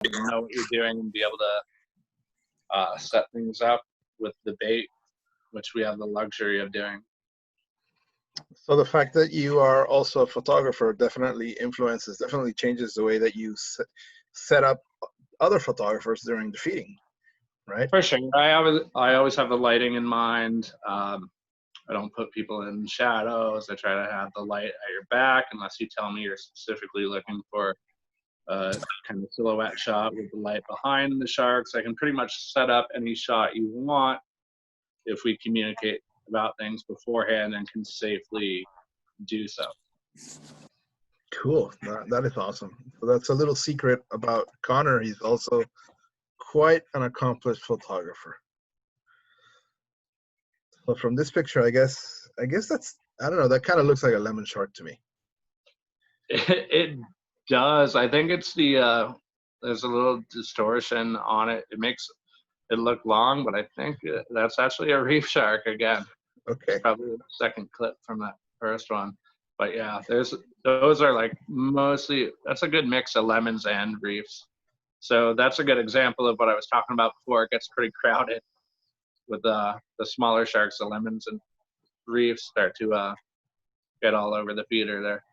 you know what you're doing and be able to set things up with the bait, which we have the luxury of doing. So the fact that you are also a photographer definitely changes the way that you set up other photographers during the feeding, right? For sure. I always have the lighting in mind. I don't put people in shadows. I try to have the light at your back unless you tell me you're specifically looking for a kind of silhouette shot with the light behind the sharks. I can pretty much set up any shot you want if we communicate about things beforehand and can safely do so. Cool. That is awesome. So that's a little secret about Connor. He's also quite an accomplished photographer. So from this picture, I guess that's, I don't know, that kind of looks like a lemon shark to me. It does. I think it's the there's a little distortion on it. It makes it look long, but I think that's actually a reef shark again. Okay. It's probably the second clip from that first one. But yeah, those are like mostly, that's a good mix of lemons and reefs. So that's a good example of what I was talking about before. It gets pretty crowded with the smaller sharks. The lemons and reefs start to get all over the feeder there.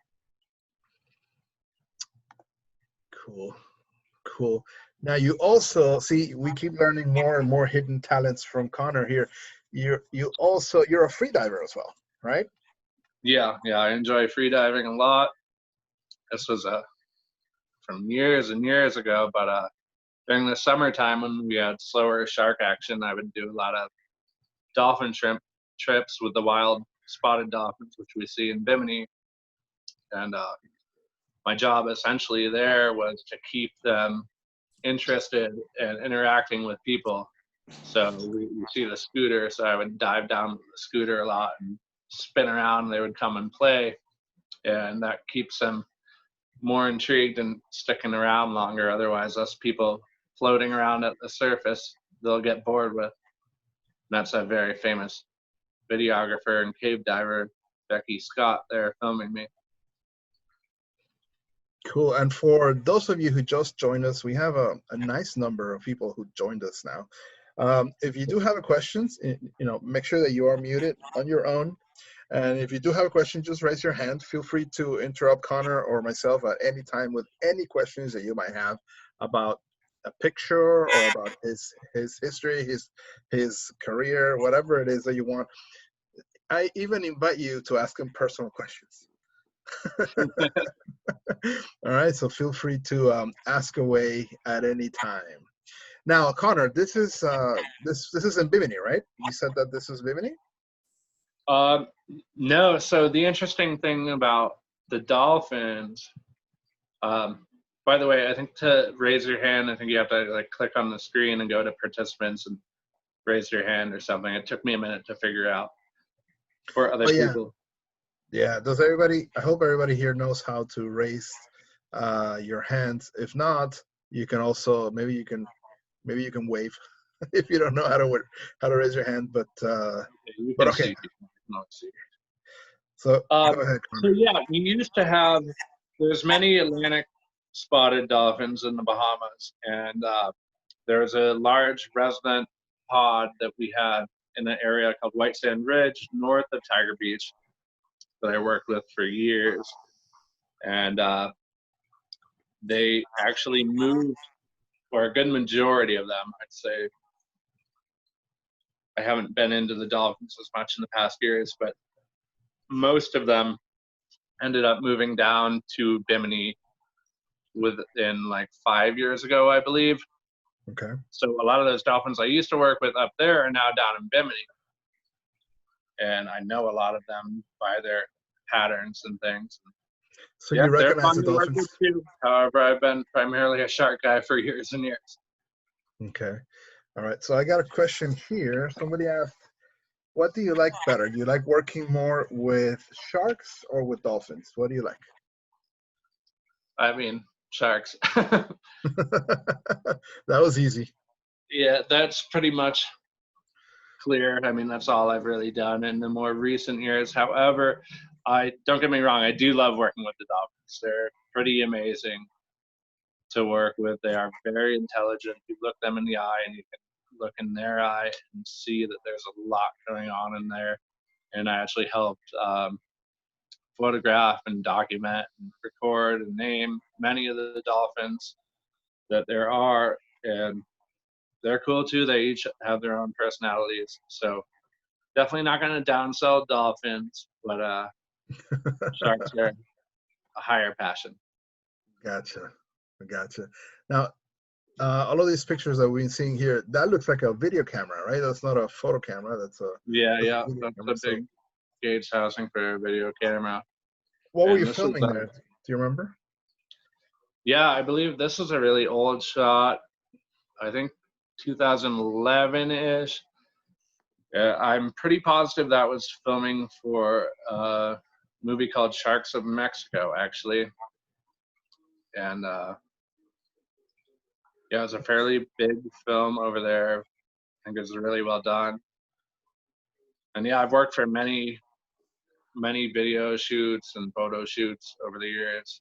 Cool. Now you also see, we keep learning more and more hidden talents from Connor here. You're a free diver as well, right? Yeah, I enjoy free diving a lot. This was from years and years ago, but during the summertime when we had slower shark action, I would do a lot of dolphin shrimp trips with the wild spotted dolphins, which we see in Bimini. And my job essentially there was to keep them interested and interacting with people. So we see the scooter, so I would dive down the scooter a lot and spin around, and they would come and play, and that keeps them more intrigued and sticking around longer. Otherwise, us people floating around at the surface, they'll get bored with. And that's a very famous videographer and cave diver, Becky Scott, there filming me. Cool. And for those of you who just joined us, we have a nice number of people who joined us now. If you do have questions, make sure that you are muted on your own. And if you do have a question, just raise your hand. Feel free to interrupt Connor or myself at any time with any questions that you might have about a picture or about his history, his career, whatever it is that you want. I even invite you to ask him personal questions. All right, so feel free to ask away at any time. Now, Connor, this is in Bimini, right? You said that this is Bimini? No. So the interesting thing about the dolphins, by the way, I think to raise your hand, I think you have to like click on the screen and go to participants and raise your hand or something. It took me a minute to figure out for other people. Yeah. Does everybody? I hope everybody here knows how to raise your hands. If not, you can also maybe you can wave if you don't know how to raise your hand. But okay. So go ahead, Connor. So yeah, we used to have. There's many Atlantic spotted dolphins in the Bahamas, and there was a large resident pod that we had in an area called White Sand Ridge, north of Tiger Beach, that I worked with for years. And they actually moved, or a good majority of them, I'd say. I haven't been into the dolphins as much in the past years, but most of them ended up moving down to Bimini within like 5 years ago, I believe. Okay. So a lot of those dolphins I used to work with up there are now down in Bimini. And I know a lot of them by their patterns and things. So you recognize the dolphins? Too. However, I've been primarily a shark guy for years and years. Okay. All right. So I got a question here. Somebody asked, what do you like better? Do you like working more with sharks or with dolphins? What do you like? I mean, sharks. That was easy. Yeah, that's pretty much clear. I mean, that's all I've really done in the more recent years. However, don't get me wrong, I do love working with the dolphins. They're pretty amazing to work with. They are very intelligent. You look them in the eye and you can look in their eye and see that there's a lot going on in there. And I actually helped photograph and document and record and name many of the dolphins that there are. And they're cool too. They each have their own personalities. So definitely not going to downsell dolphins, but sharks are a higher passion. Gotcha. Gotcha. Now, all of these pictures that we're seeing here, that looks like a video camera, right? That's not a photo camera. That's a Yeah, video that's camera. a big gauge housing for a video camera. What were you And this is filming there? Do you remember? yeah, I believe this is a really old shot. I think 2011-ish. I'm pretty positive that was filming for a movie called Sharks of Mexico, actually. And yeah, it was a fairly big film over there. I think it was really well done. And yeah, I've worked for many video shoots and photo shoots over the years,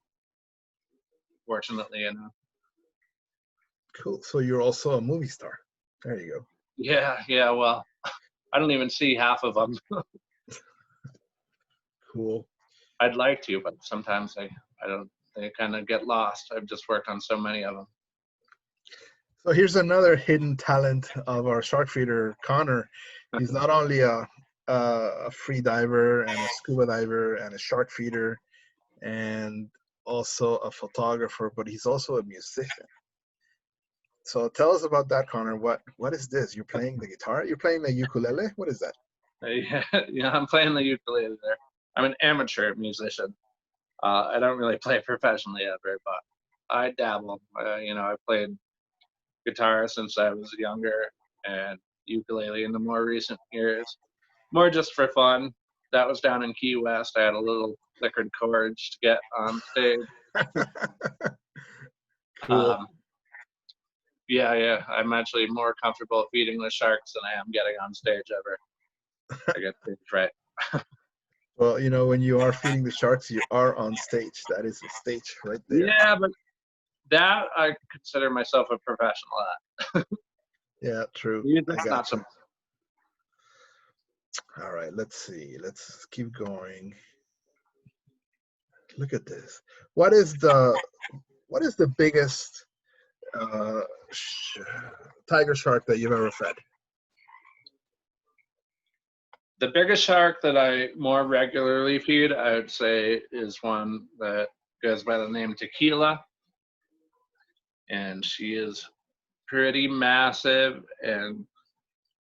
fortunately enough. Cool. So you're also a movie star. There you go. Yeah, well, I don't even see half of them. Cool. I'd like to, but sometimes I don't, they kind of get lost. I've just worked on so many of them. So here's another hidden talent of our shark feeder, Connor. He's not only a free diver and a scuba diver and a shark feeder and also a photographer, but he's also a musician. So tell us about that, Connor. What is this? You're playing the guitar? You're playing the ukulele? What is that? Yeah, I'm playing the ukulele there. I'm an amateur musician. I don't really play professionally ever, but I dabble. I played guitar since I was younger, and ukulele in the more recent years, more just for fun. That was down in Key West. I had a little flickered chords to get on stage. Cool. Yeah. I'm actually more comfortable feeding the sharks than I am getting on stage ever. I get stage fright. Well, when you are feeding the sharks, you are on stage. That is the stage right there. Yeah, but that I consider myself a professional at. Yeah, true. Music's not so. All right, let's see. Let's keep going. Look at this. What is the biggest tiger shark that you've ever fed? The biggest shark that I more regularly feed, I would say, is one that goes by the name Tequila. And she is pretty massive, and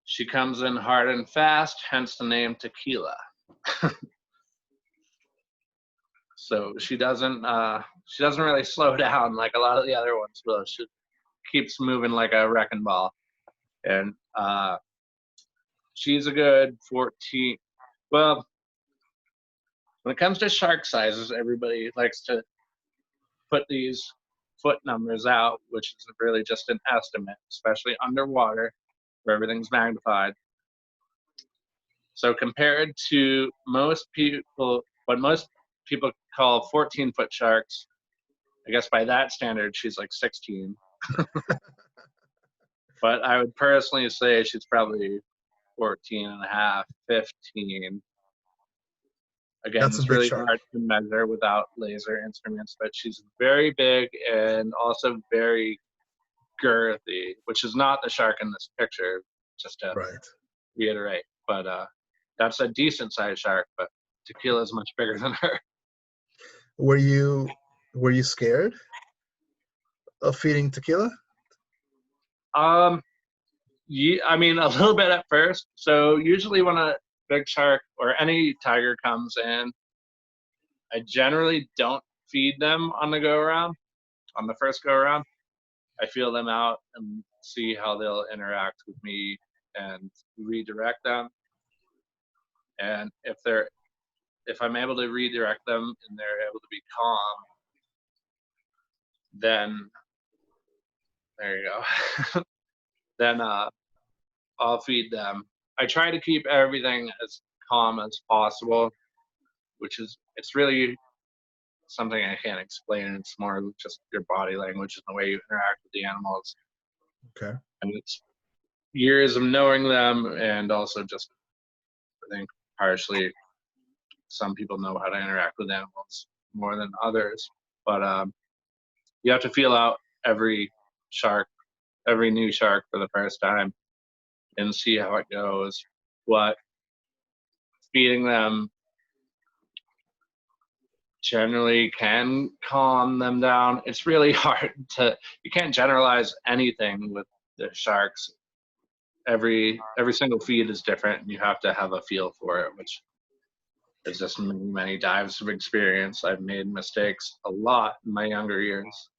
she comes in hard and fast, hence the name Tequila. So she doesn't really slow down like a lot of the other ones will. She keeps moving like a wrecking ball. And she's a good 14. Well, when it comes to shark sizes, everybody likes to put these foot numbers out, which is really just an estimate, especially underwater where everything's magnified. So compared to most people, what most people call 14-foot sharks, I guess by that standard, she's like 16. But I would personally say she's probably 14 and a half, 15. Again, That's it's really hard to measure without laser instruments, but she's very big and also very girthy, which is not the shark in this picture, just to reiterate. But that's a decent sized shark, but Tequila is much bigger than her. Were you scared of feeding Tequila? Yeah, I mean, a little bit at first. So usually when a big shark or any tiger comes in, I generally don't feed them on the first go around. I feel them out and see how they'll interact with me and redirect them. And if I'm able to redirect them and they're able to be calm, then there you go. Then I'll feed them. I try to keep everything as calm as possible, it's really something I can't explain. It's more just your body language and the way you interact with the animals. Okay. And it's years of knowing them, and also just, I think, partially some people know how to interact with animals more than others. But you have to feel out every new shark for the first time and see how it goes. What feeding them generally can calm them down. It's really hard you can't generalize anything with the sharks. Every single feed is different, and you have to have a feel for it, which is just many dives of experience. I've made mistakes a lot in my younger years.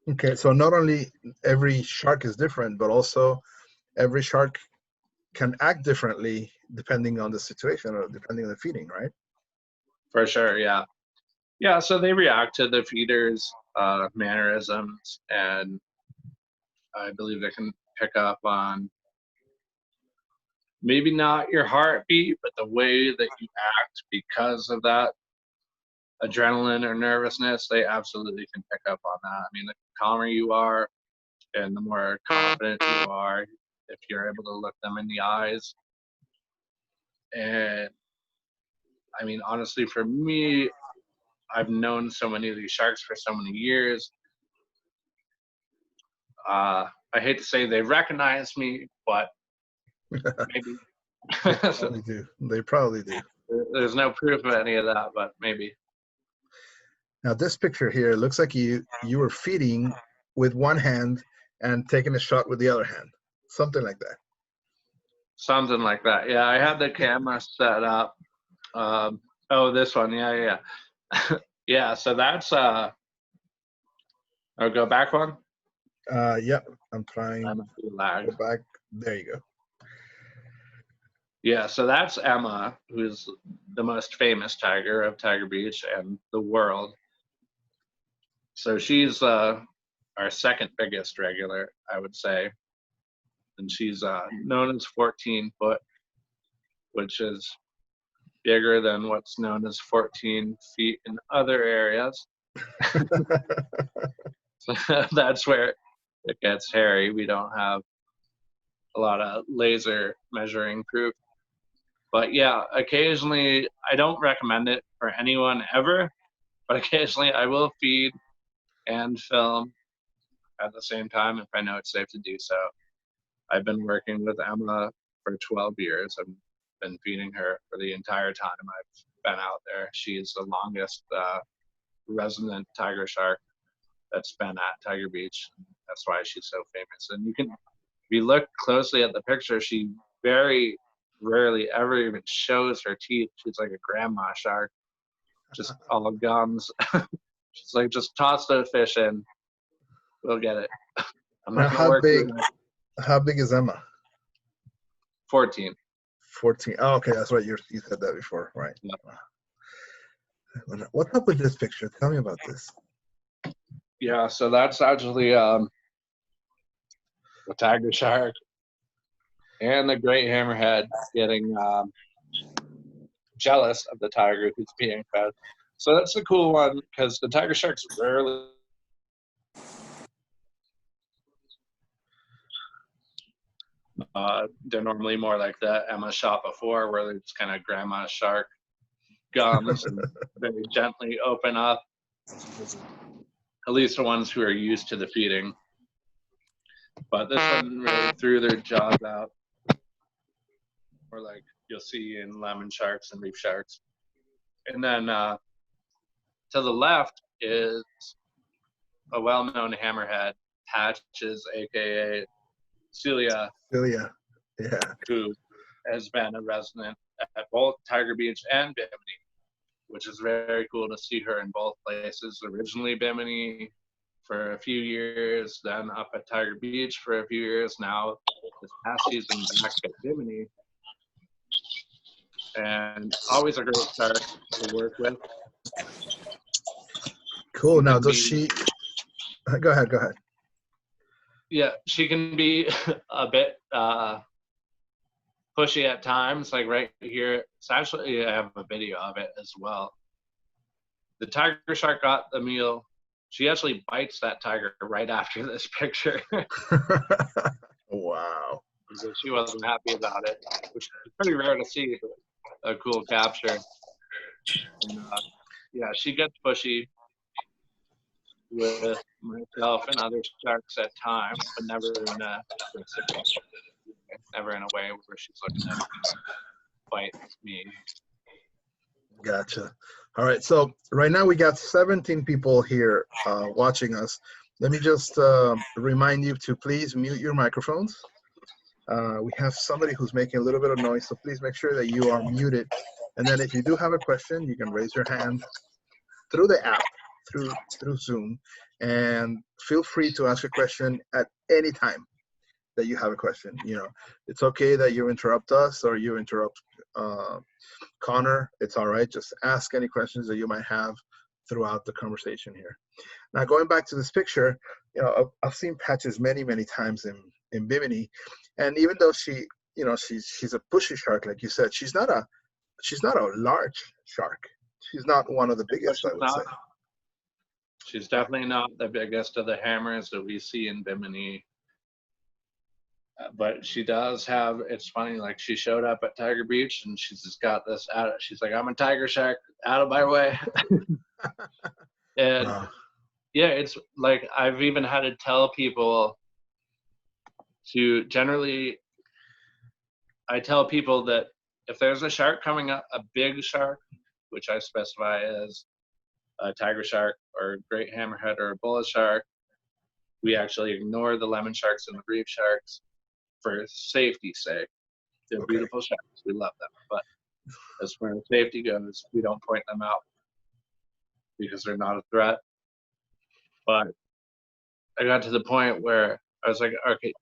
Okay, so not only every shark is different, but also every shark can act differently depending on the situation or depending on the feeding, right? For sure, yeah. Yeah, so they react to the feeders' mannerisms, and I believe they can pick up on maybe not your heartbeat, but the way that you act because of that adrenaline or nervousness. They absolutely can pick up on that. I mean, the calmer you are and the more confident you are, if you're able to look them in the eyes. And I mean, honestly, for me, I've known so many of these sharks for so many years. I hate to say they recognize me, but maybe. They probably do. They probably do. There's no proof of any of that, but maybe. Now this picture here looks like you were feeding with one hand and taking a shot with the other hand, something like that. Something like that. Yeah, I had the camera set up. Oh, this one. Yeah. Yeah, so that's I'll go back one. Yep, I'm trying I to must be lagged. go back. There you go. Yeah, so that's Emma, who's the most famous tiger of Tiger Beach and the world. So she's our second biggest regular, I would say. And she's known as 14 foot, which is bigger than what's known as 14 feet in other areas. So that's where it gets hairy. We don't have a lot of laser measuring proof. But yeah, occasionally, I don't recommend it for anyone ever, but occasionally I will feed and film at the same time if I know it's safe to do so. I've been working with Emma for 12 years. I've been feeding her for the entire time I've been out there. She's the longest resident tiger shark that's been at Tiger Beach. That's why she's so famous. And you can, if you look closely at the picture, she very rarely ever even shows her teeth. She's like a grandma shark, just all gums. She's like, just toss the fish in, we'll get it. I'm Now, not gonna work with it. how big is Emma? 14. 14. Oh, okay, that's right. You said that before, right? Yep. What's up with this picture? Tell me about this. Yeah, so that's actually the tiger shark and the great hammerhead getting jealous of the tiger who's being fed. So that's a cool one because the tiger sharks rarely. They're normally more like the Emma shot before, where they're just kind of grandma shark gums and very gently open up. At least the ones who are used to the feeding. But this one really threw their jaws out, or like you'll see in lemon sharks and reef sharks. And then to the left is a well-known hammerhead, Patches, aka Celia, Yeah. who has been a resident at both Tiger Beach and Bimini, which is very cool to see her in both places. Originally Bimini for a few years, then up at Tiger Beach for a few years. Now this past season back at Bimini, and always a great shark to work with. Cool. Now, does she? Go ahead. Yeah, she can be a bit pushy at times. Like right here, it's actually I have a video of it as well. The tiger shark got the meal. She actually bites that tiger right after this picture. Wow. So she wasn't happy about it, which is pretty rare to see a cool capture. And, yeah, she gets pushy with myself and other sharks at times, but never in a aggressive way. Never in a way where she's looking to bite me. Gotcha. All right. So right now we got 17 people here watching us. Let me just remind you to please mute your microphones. We have somebody who's making a little bit of noise, so please make sure that you are muted. And then if you do have a question, you can raise your hand through the app, through Zoom, and feel free to ask a question at any time that you have a question. You know, it's okay that you interrupt us or you interrupt Connor. It's all right. Just ask any questions that you might have throughout the conversation here. Now, going back to this picture, you know, I've seen Patches many, many times in Bimini, and even though she, you know, she's a bushy shark, like you said, she's not a large shark. She's not one of the biggest, I would say. She's definitely not the biggest of the hammers that we see in Bimini. But she does have, it's funny, like she showed up at Tiger Beach and she's just got this out. She's like, I'm a tiger shark, out of my way. And yeah, it's like I've even had to tell people to generally, I tell people that if there's a shark coming up, a big shark, which I specify as a tiger shark or great hammerhead or a bull shark, we actually ignore the lemon sharks and the reef sharks for safety's sake. They're beautiful sharks. We love them. But as far as safety goes, we don't point them out because they're not a threat. But I got to the point where I was like, okay,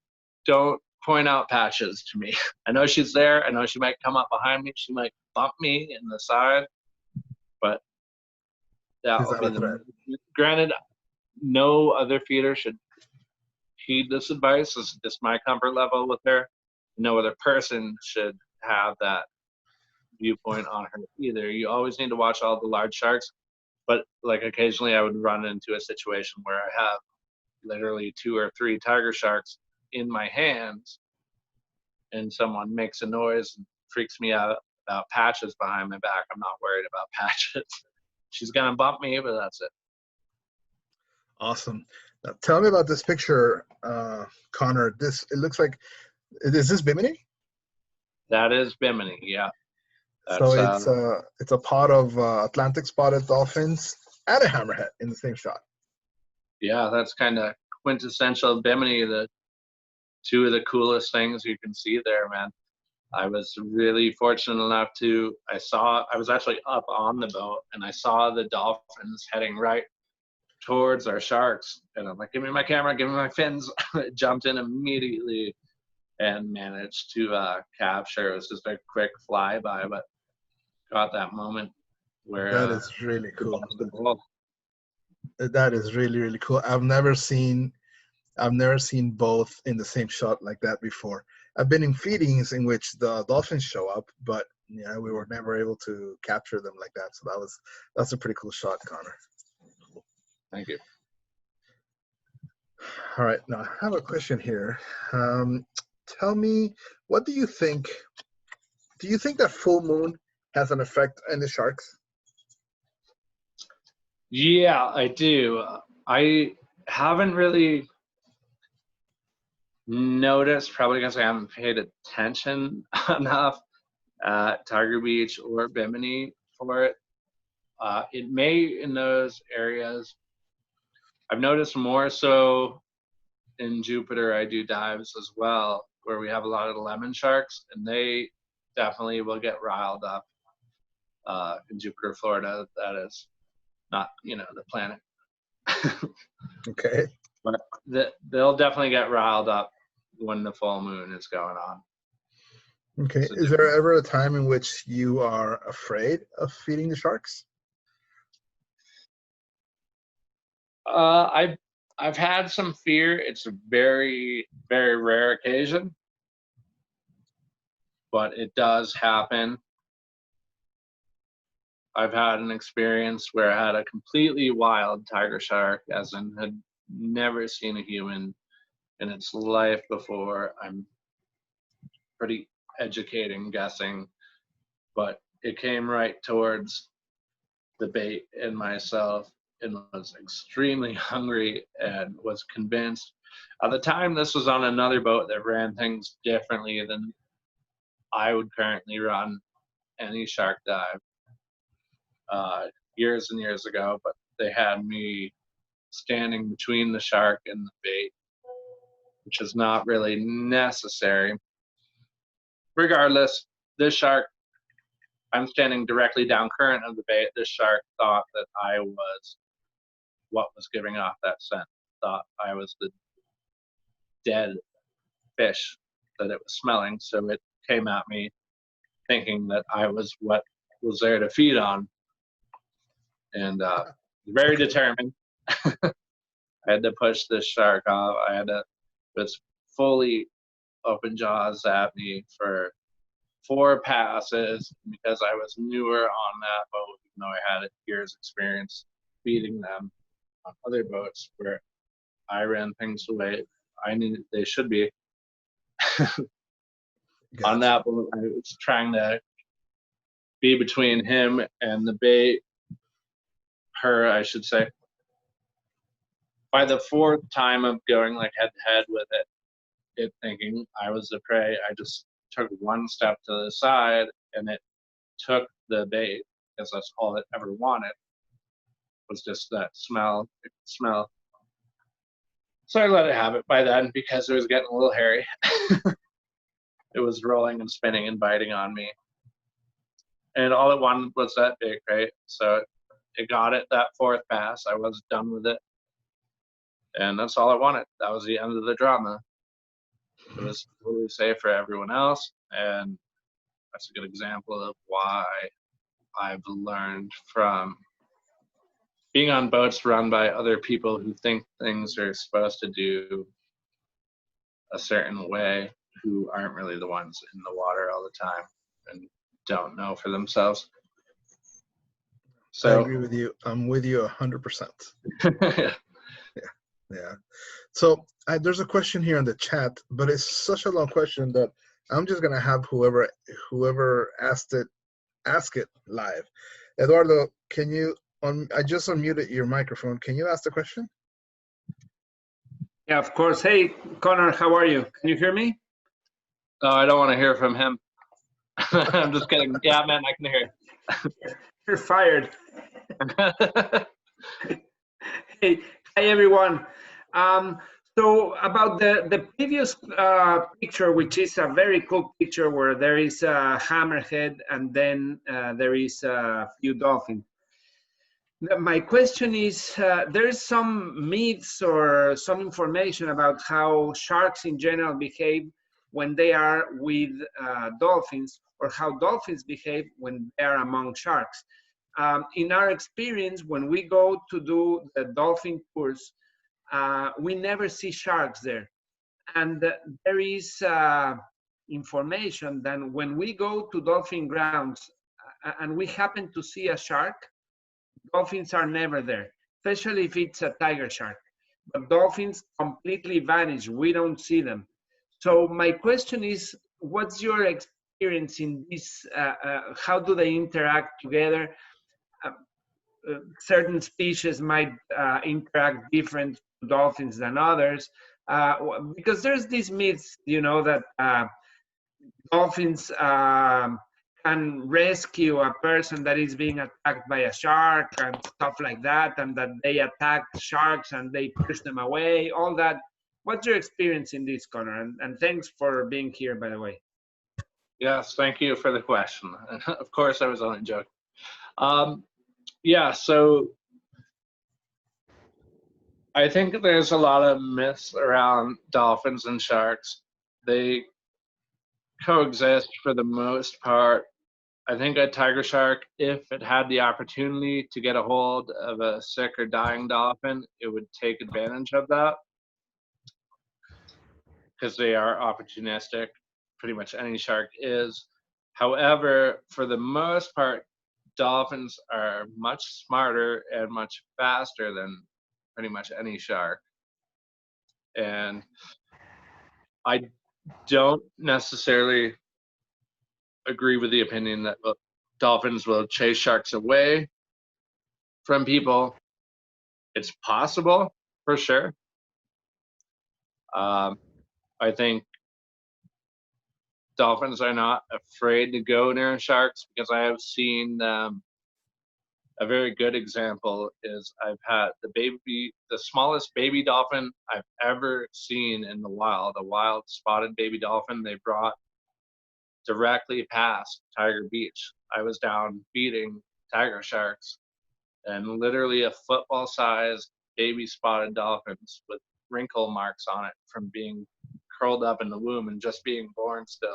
don't point out Patches to me. I know she's there. I know she might come up behind me. She might bump me in the side. But that will be the granted, no other feeder should heed this advice. This is just my comfort level with her. No other person should have that viewpoint on her either. You always need to watch all the large sharks, but like occasionally I would run into a situation where I have literally 2 or 3 tiger sharks in my hands and someone makes a noise and freaks me out about Patches behind my back. I'm not worried about Patches. She's gonna bump me, but that's it. Awesome. Now, tell me about this picture, Connor. It looks like, is this Bimini? That is Bimini, yeah. So it's a pod of Atlantic spotted dolphins and a hammerhead in the same shot. Yeah, that's kind of quintessential Bimini. The 2 of the coolest things you can see there, man. I was really fortunate enough I was actually up on the boat and I saw the dolphins heading right towards our sharks. And I'm like, give me my camera, give me my fins. Jumped in immediately and managed to capture. It was just a quick flyby, but got that moment where that is really cool. The that is really, really cool. I've never seen both in the same shot like that before. I've been in feedings in which the dolphins show up, but yeah, we were never able to capture them like that. So that's a pretty cool shot, Connor. Thank you. All right, now I have a question here. Tell me, what do you think? Do you think that full moon has an effect on the sharks? Yeah, I do. I haven't really noticed, probably because I haven't paid attention enough at Tiger Beach or Bimini for it. It may in those areas. I've noticed more so in Jupiter. I do dives as well, where we have a lot of the lemon sharks, and they definitely will get riled up in Jupiter, Florida. That is not, the planet. Okay. But they'll definitely get riled up when the full moon is going on. Okay. Is there ever a time in which you are afraid of feeding the sharks? I've had some fear. It's a very, very rare occasion, but it does happen. I've had an experience where I had a completely wild tiger shark, as in had never seen a human in its life before. I'm pretty educating guessing, but it came right towards the bait and myself and was extremely hungry and was convinced. At the time, this was on another boat that ran things differently than I would currently run any shark dive years and years ago, but they had me standing between the shark and the bait, which is not really necessary. Regardless, this shark, I'm standing directly down current of the bait. This shark thought that I was what was giving off that scent, thought I was the dead fish that it was smelling. So it came at me thinking that I was what was there to feed on. And very Okay. determined. I had to push this shark off. I had to, was fully open jaws at me for 4 passes because I was newer on that boat, even though I had years experience feeding them on other boats where I ran things the way I knew they should be. On Gotcha. that boat, I was trying to be between him and the bait, her, I should say. By the 4th time of going like head to head with it thinking I was the prey, I just took one step to the side and it took the bait because that's all it ever wanted was just that smell. It could smell. So I let it have it by then because it was getting a little hairy. It was rolling and spinning and biting on me. And all it wanted was that bait, right? So it got it that 4th pass. I was done with it. And that's all I wanted. That was the end of the drama. It was totally safe for everyone else. And that's a good example of why I've learned from being on boats run by other people who think things are supposed to do a certain way, who aren't really the ones in the water all the time and don't know for themselves. I So, agree with you. I'm with you 100%. yeah. Yeah. So there's a question here in the chat, but it's such a long question that I'm just gonna have whoever asked it ask it live. Eduardo, can you I just unmuted your microphone. Can you ask the question? Yeah, of course. Hey, Connor, how are you? Can you hear me? No, I don't want to hear from him. I'm just kidding. Yeah, man, I can hear. You're fired. Hey, hi everyone. So about the previous picture, which is a very cool picture where there is a hammerhead and then there is a few dolphins. My question is, there's some myths or some information about how sharks in general behave when they are with dolphins, or how dolphins behave when they are among sharks. In our experience, when we go to do the dolphin tours, we never see sharks there. And there is information that when we go to dolphin grounds and we happen to see a shark, dolphins are never there, especially if it's a tiger shark. But dolphins completely vanish. We don't see them. So my question is, what's your experience in this? How do they interact together? Certain species might interact different with dolphins than others, because there's these myths, you know, that dolphins can rescue a person that is being attacked by a shark and stuff like that, and that they attack sharks and they push them away, all that. What's your experience in this, Connor? And thanks for being here, by the way. Yes, thank you for the question. Of course, I was only joking. Yeah, so I think there's a lot of myths around dolphins and sharks. They coexist for the most part. I think a tiger shark, if it had the opportunity to get a hold of a sick or dying dolphin, it would take advantage of that because they are opportunistic. Pretty much any shark is. However, for the most part, dolphins are much smarter and much faster than pretty much any shark. And I don't necessarily agree with the opinion that dolphins will chase sharks away from people. It's possible, for sure. I think dolphins are not afraid to go near sharks because I have seen a very good example is I've had the smallest baby dolphin I've ever seen in the wild, a wild spotted baby dolphin they brought directly past Tiger Beach. I was down feeding tiger sharks, and literally a football-sized baby spotted dolphins with wrinkle marks on it from being curled up in the womb and just being born still.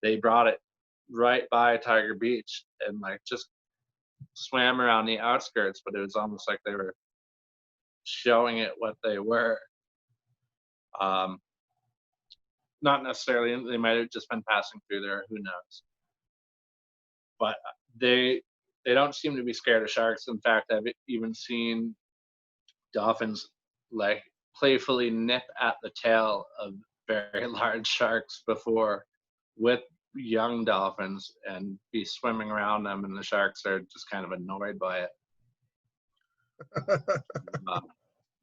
They brought it right by Tiger Beach and like just swam around the outskirts, but it was almost like they were showing it what they were. Not necessarily, they might have just been passing through there, who knows. But they don't seem to be scared of sharks. In fact, I've even seen dolphins like playfully nip at the tail of very large sharks before with young dolphins and be swimming around them, and the sharks are just kind of annoyed by it.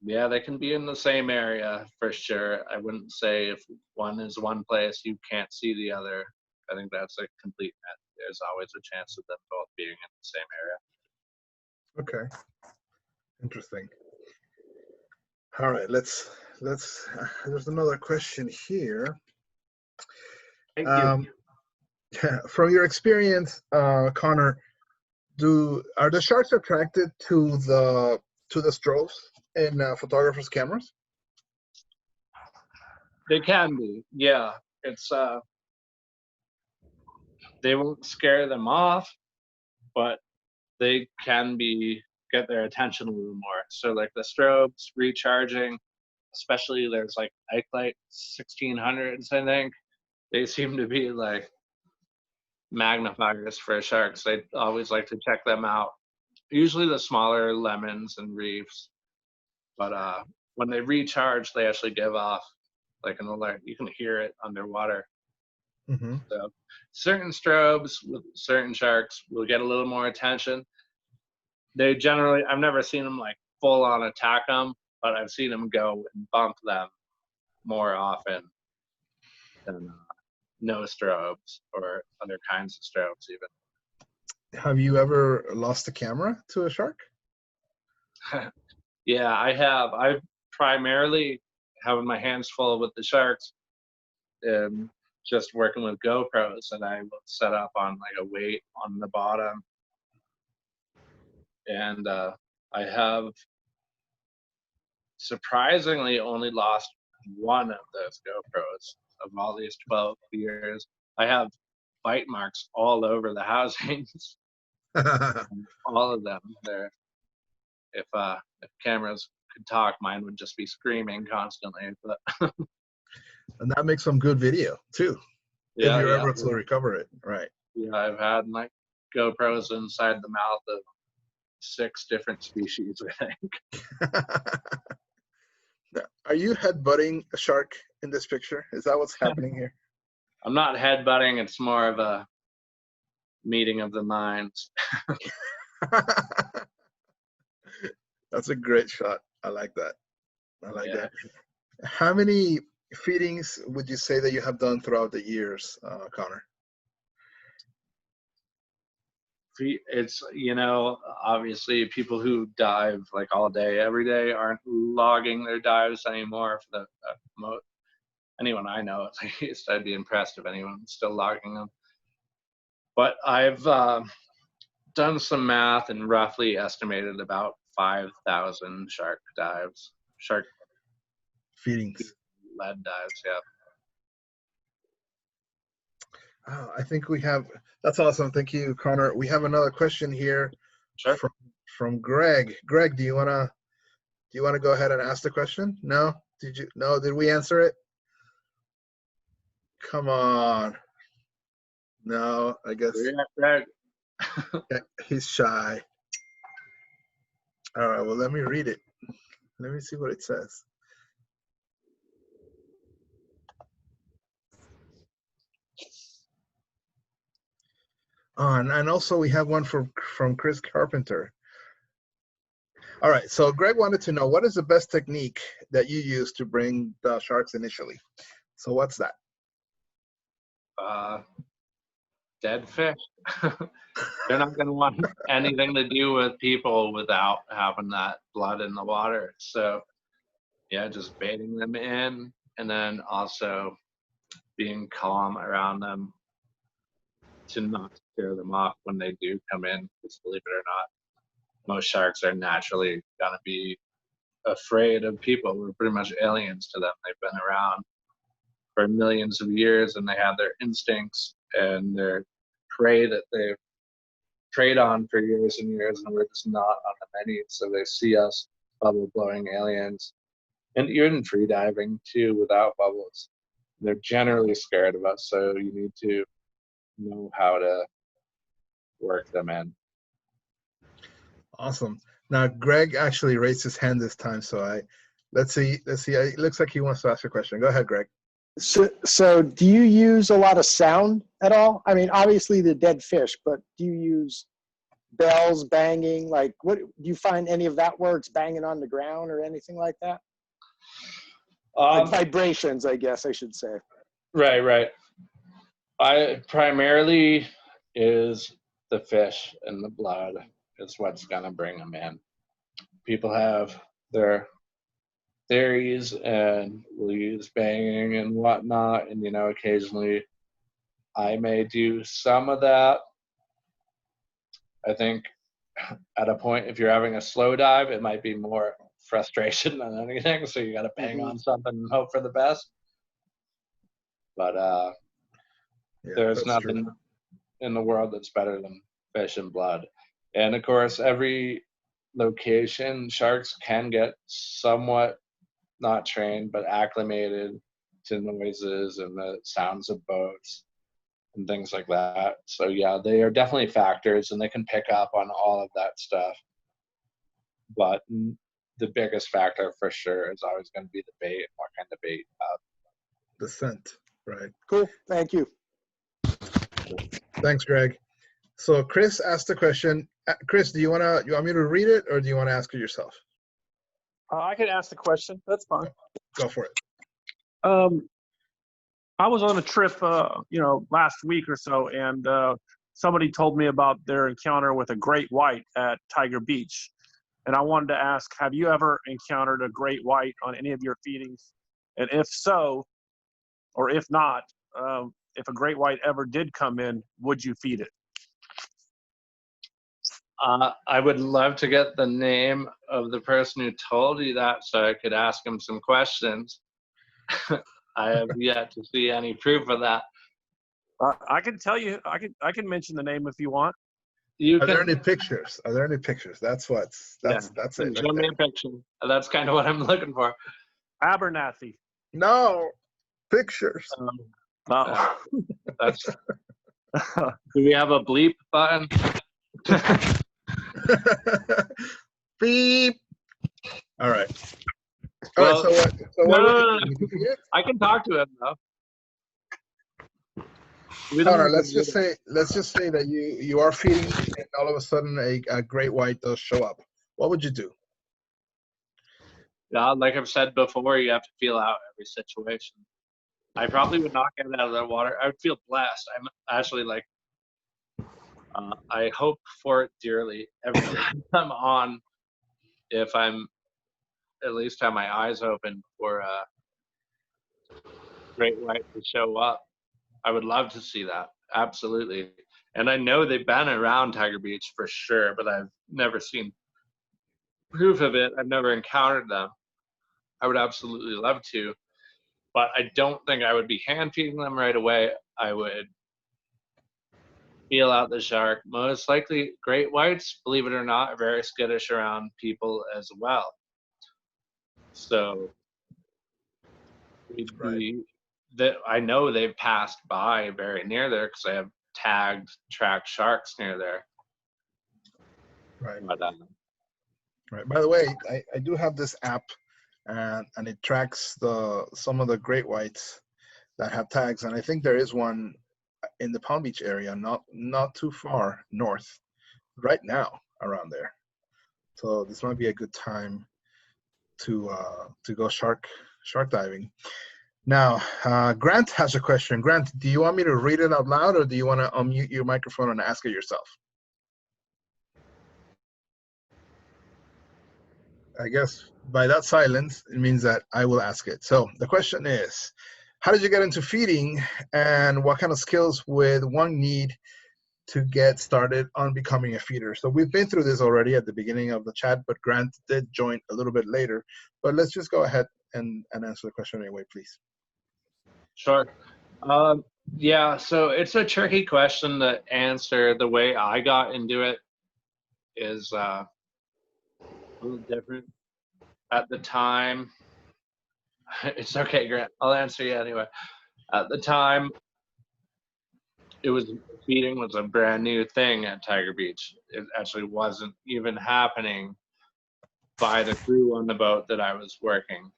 Yeah, they can be in the same area for sure. I wouldn't say if one is one place, you can't see the other. I think that's a complete net. There's always a chance of them both being in the same area. Okay, interesting. All right, let's. There's another question here. Thank you. From your experience, Connor, are the sharks attracted to the strobes in photographers' cameras? They can be, yeah. It's they won't scare them off, but they can get their attention a little more. So like the strobes recharging, especially there's like Ike 1600s, I think. They seem to be like magnifiers for sharks. They always like to check them out. Usually the smaller lemons and reefs, but when they recharge, they actually give off like an alert. You can hear it underwater. Mm-hmm. So certain strobes with certain sharks will get a little more attention. They generally, I've never seen them like full on attack them, but I've seen them go and bump them more often than no strobes or other kinds of strobes even. Have you ever lost a camera to a shark? Yeah, I have. I primarily have my hands full with the sharks and just working with GoPros, and I will set up on like a weight on the bottom. And I have surprisingly only lost one of those GoPros of all these 12 years. I have bite marks all over the housings. All of them. They're, if cameras could talk, mine would just be screaming constantly. But And that makes some good video too. yeah, if you're able to recover it, right? Yeah, I've had like GoPros inside the mouth of 6 different species, I think. Are you headbutting a shark in this picture? Is that what's happening here? I'm not headbutting. It's more of a meeting of the minds. That's a great shot. I like that. I like that. How many feedings would you say that you have done throughout the years, Connor? It's, you know, obviously people who dive like all day, every day aren't logging their dives anymore. For the anyone I know, at least, I'd be impressed if anyone's still logging them. But I've done some math and roughly estimated about 5,000 shark dives, shark Feedings. lead dives, yeah. Oh, I think we have, that's awesome. Thank you, Connor. We have another question here. Sure. From Greg. Greg, do you wanna go ahead and ask the question? No? Did we answer it? Come on. No, I guess. Yeah, Greg. Yeah, he's shy. All right, well, let me read it. Let me see what it says. Oh, and also we have one from Chris Carpenter. All right, so Greg wanted to know, what is the best technique that you use to bring the sharks initially? So what's that? Dead fish. They're not going to want anything to do with people without having that blood in the water. So, yeah, just baiting them in, and then also being calm around them to not scare them off when they do come in. Because believe it or not, most sharks are naturally going to be afraid of people. We're pretty much aliens to them. They've been around for millions of years, and they have their instincts and their prey that they've preyed on for years and years, and we're just not on the menu. So they see us bubble blowing aliens, and even free diving too without bubbles. They're generally scared of us, so you need to know how to work them in. Awesome. Now, Greg actually raised his hand this time, so let's see. It looks like he wants to ask a question. Go ahead, Greg. So do you use a lot of sound at all? I mean, obviously the dead fish, but do you use bells, banging? Like, what do you find any of that where it's banging on the ground or anything like that? Like vibrations, I guess I should say. Right. I primarily is the fish and the blood is what's gonna bring them in. People have their theories and will use banging and whatnot, and occasionally I may do some of that. I think at a point, if you're having a slow dive, it might be more frustration than anything, so you got to bang on something and hope for the best. But Yeah, there's that's nothing true. in the world that's better than fish and blood. And of course, every location, sharks can get somewhat not trained, but acclimated to noises and the sounds of boats and things like that. So yeah, they are definitely factors, and they can pick up on all of that stuff. But the biggest factor for sure is always going to be the bait. What kind of bait? The scent, right? Cool. Thank you. Thanks, Greg. So Chris asked a question. Chris, you want me to read it, or do you want to ask it yourself? I can ask the question. That's fine. Go for it. I was on a trip, last week or so, and somebody told me about their encounter with a great white at Tiger Beach. And I wanted to ask, have you ever encountered a great white on any of your feedings? And if so, or if not, if a great white ever did come in, would you feed it? I would love to get the name of the person who told you that so I could ask him some questions. I have yet to see any proof of that. I can tell you. I can mention the name if you want. Are there any pictures? That's it. Show me a picture. That's kind of what I'm looking for. Abernathy. No pictures. That's. Do we have a bleep button? Beep. All right. Well, So what? No. I can talk to him though. Connor, let's just say that you are feeding, and all of a sudden a great white does show up. What would you do? Yeah, like I've said before, you have to feel out every situation. I probably would not get out of the water. I would feel blessed. I'm actually like, I hope for it dearly every time I'm on. If I'm at least have my eyes open for a great white to show up, I would love to see that. Absolutely. And I know they've been around Tiger Beach for sure, but I've never seen proof of it. I've never encountered them. I would absolutely love to, but I don't think I would be hand feeding them right away. I would feel out the shark. Most likely, great whites, believe it or not, are very skittish around people as well. So I know they've passed by very near there because I have tracked sharks near there. Right. But Right. By the way, I do have this app, and it tracks some of the great whites that have tags, and I think there is one in the Palm Beach area, not too far north, right now around there. So this might be a good time to go shark diving. Now, Grant has a question. Grant, do you want me to read it out loud, or do you want to unmute your microphone and ask it yourself? I guess by that silence, it means that I will ask it. So the question is, how did you get into feeding, and what kind of skills would one need to get started on becoming a feeder? So we've been through this already at the beginning of the chat, but Grant did join a little bit later. But let's just go ahead and answer the question anyway, please. sure. Yeah, so it's a tricky question to answer. The way I got into it is a little different. At the time, it's okay, Grant. I'll answer you anyway. At the time, feeding was a brand new thing at Tiger Beach. It actually wasn't even happening by the crew on the boat that I was working.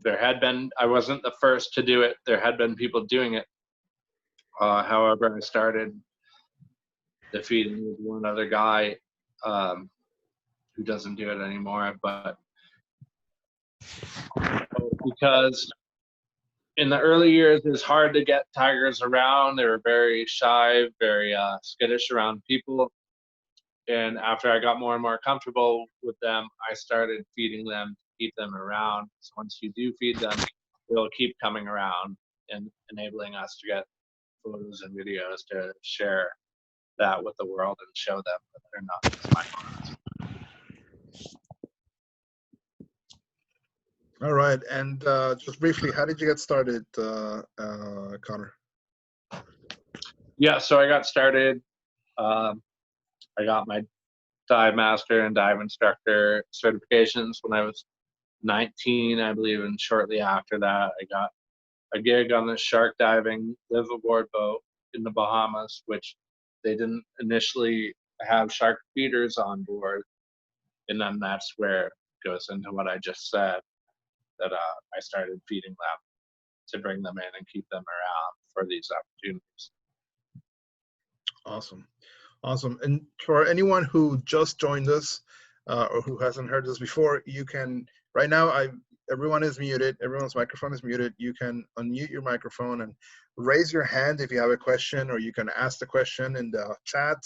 I wasn't the first to do it. There had been people doing it. However, I started the feeding with one other guy who doesn't do it anymore, but because in the early years, it was hard to get tigers around. They were very shy, very skittish around people. And after I got more and more comfortable with them, I started feeding them to keep them around. So once you do feed them, they'll keep coming around and enabling us to get photos and videos to share that with the world and show them that they're not just minorities. All right, and just briefly, how did you get started, Connor? Yeah, so I got started. I got my dive master and dive instructor certifications when I was 19, I believe, and shortly after that, I got a gig on the shark diving live aboard boat in the Bahamas, which they didn't initially have shark feeders on board, and then that's where it goes into what I just said, that I started feeding them to bring them in and keep them around for these opportunities. Awesome. Awesome. And for anyone who just joined us or who hasn't heard this before, you can, right now, everyone is muted. Everyone's microphone is muted. You can unmute your microphone and raise your hand if you have a question, or you can ask the question in the chat,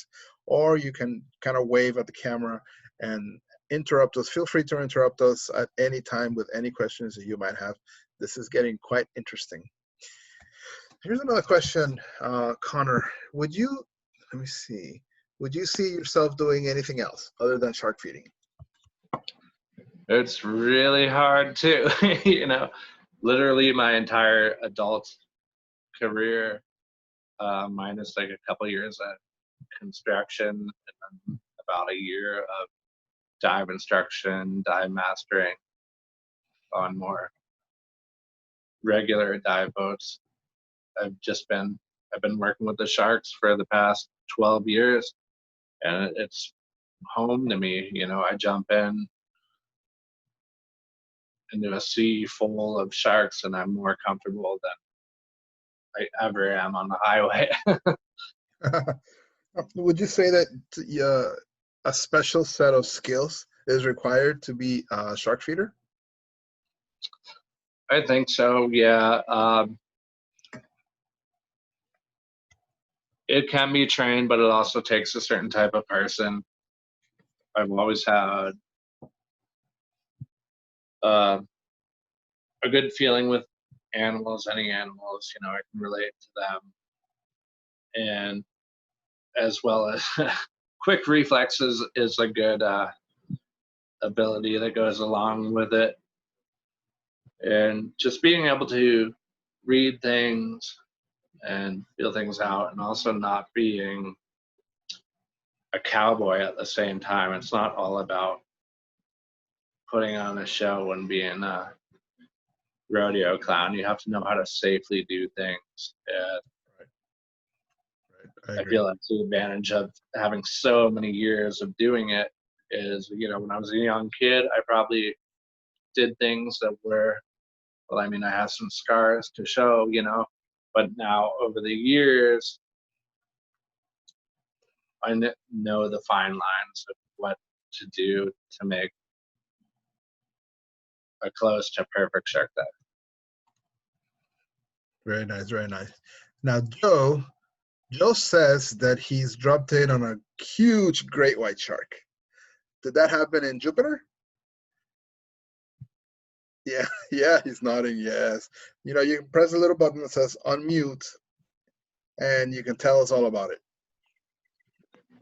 or you can kind of wave at the camera and interrupt us. Feel free to interrupt us at any time with any questions that you might have. This is getting quite interesting. Here's another question, Connor. Let me see. Would you see yourself doing anything else other than shark feeding? It's really hard too. You know, literally my entire adult career, minus like a couple years at construction and then about a year of dive instruction, dive mastering on more regular dive boats. I've been working with the sharks for the past 12 years, and it's home to me. You know, I jump into a sea full of sharks, and I'm more comfortable than I ever am on the highway. Would you say that a special set of skills is required to be a shark feeder? I think so, yeah. It can be trained, but it also takes a certain type of person. I've always had a good feeling with animals, any animals, you know, I can relate to them. And as well as quick reflexes is a good ability that goes along with it. And just being able to read things and feel things out, and also not being a cowboy at the same time. It's not all about putting on a show and being a rodeo clown. You have to know how to safely do things. And I feel that's the advantage of having so many years of doing it, is, you know, when I was a young kid, I probably did things that were, well, I mean, I have some scars to show, you know, but now over the years, I know the fine lines of what to do to make a close to perfect shark dive. Very nice, very nice. Now, Joe says that he's dropped in on a huge great white shark. Did that happen in Jupiter? Yeah, yeah, he's nodding, yes. You know, you can press a little button that says unmute, and you can tell us all about it.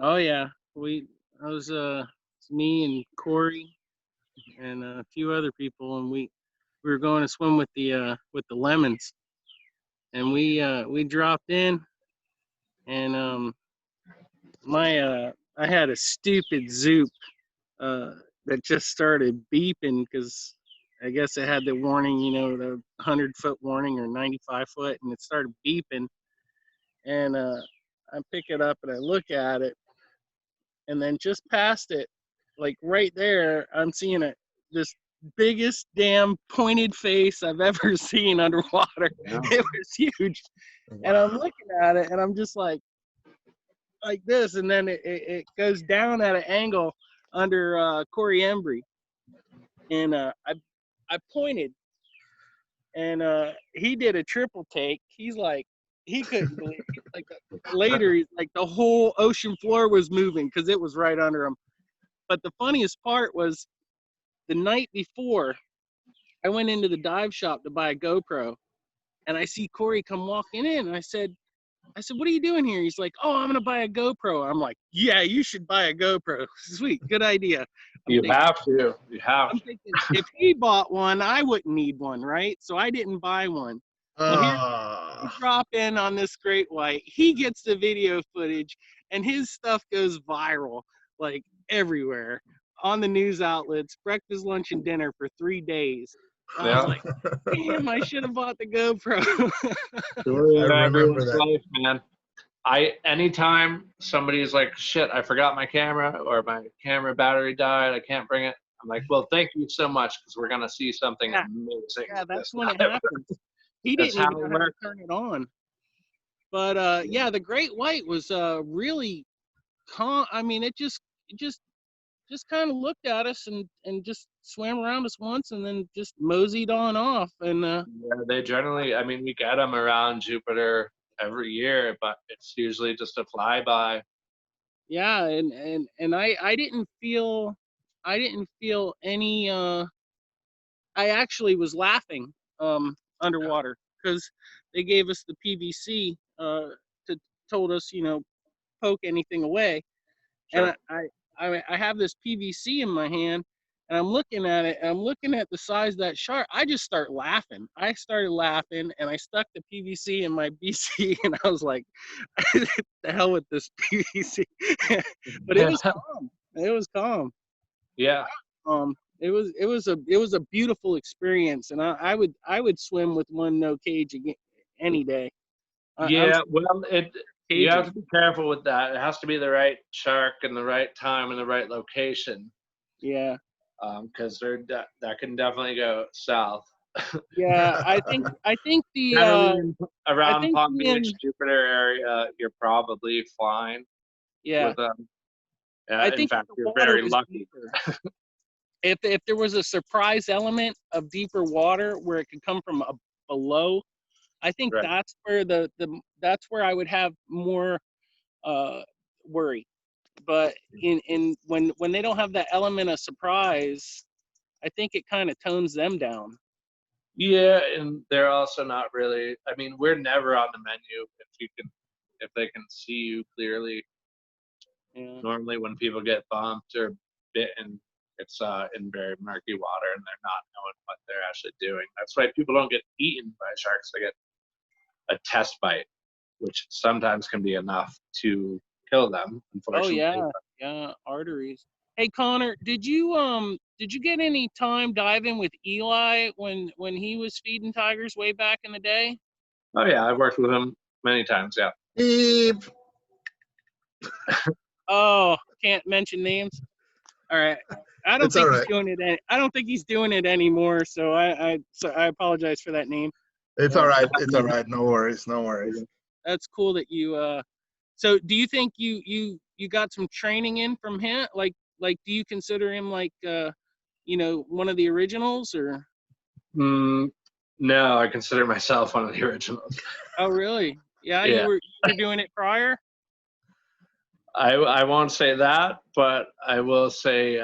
Oh yeah, I was it's me and Corey and a few other people, and we were going to swim with the lemons, and we dropped in, and I had a stupid zoop that just started beeping because I guess it had the warning, you know, the 100-foot warning or 95-foot, and it started beeping, and I pick it up and I look at it. And then just past it, like right there, I'm seeing this biggest damn pointed face I've ever seen underwater. Yeah. It was huge. And I'm looking at it and I'm just like this. And then it goes down at an angle under Corey Embry. And I pointed and he did a triple take. He's like, he couldn't believe it. Like later, he's like the whole ocean floor was moving because it was right under him. But the funniest part was the night before, I went into the dive shop to buy a GoPro, and I see Corey come walking in, and I said, what are you doing here? He's like, oh, I'm gonna buy a GoPro. I'm like, yeah, you should buy a GoPro. Sweet, good idea. You have to. I'm thinking if he bought one, I wouldn't need one, right? So I didn't buy one. Well, here we drop in on this great white. He gets the video footage, and his stuff goes viral, like everywhere, on the news outlets, breakfast, lunch, and dinner for 3 days. I was like, damn, I should have bought the GoPro. I remember that. Life, man. Anytime somebody's like, shit, I forgot my camera or my camera battery died, I can't bring it. I'm like, well, thank you so much because we're gonna see something amazing. Yeah, that's when it happens. He didn't even know how to turn it on. But yeah, the great white was really calm. I mean, it just kind of looked at us and just swam around us once and then just moseyed on off. And yeah, they generally, I mean, we get them around Jupiter every year, but it's usually just a flyby. Yeah, and I didn't feel any I actually was laughing underwater because they gave us the PVC to told us, you know, poke anything away. Sure. And I have this PVC in my hand and I'm looking at it and I'm looking at the size of that shark. I just start laughing. I started laughing and I stuck the PVC in my BC and I was like, the hell with this PVC. But it was calm. It was calm. Yeah. It was a beautiful experience, and I would swim with one no cage again any day. Yeah, well, you have to be careful with that. It has to be the right shark and the right time and the right location. Yeah. Because that can definitely go south. Yeah, I think the around Palm Beach, Jupiter area, you're probably fine. Yeah. With them. I think in fact, you're very lucky. If there was a surprise element of deeper water where it could come from below, I think right. that's where that's where I would have more worry. But when they don't have that element of surprise, I think it kind of tones them down. Yeah, and they're also not really. I mean, we're never on the menu if they can see you clearly. Yeah. Normally, when people get bumped or bitten, it's in very murky water and they're not knowing what they're actually doing. That's why people don't get eaten by sharks. They get a test bite, which sometimes can be enough to kill them, unfortunately. Oh yeah, arteries. Hey Connor, did you get any time diving with Eli when he was feeding tigers way back in the day? Oh yeah, I've worked with him many times. Yeah. Beep. Oh, can't mention names. All right. I don't It's all think right. he's doing it. I don't think he's doing it anymore. So I apologize for that name. It's all right. It's all right. No worries. No worries. That's cool that you. So do you think you got some training in from him? Like do you consider him like one of the originals or? No, I consider myself one of the originals. Oh really? Yeah, Yeah. you were doing it prior. I won't say that, but I will say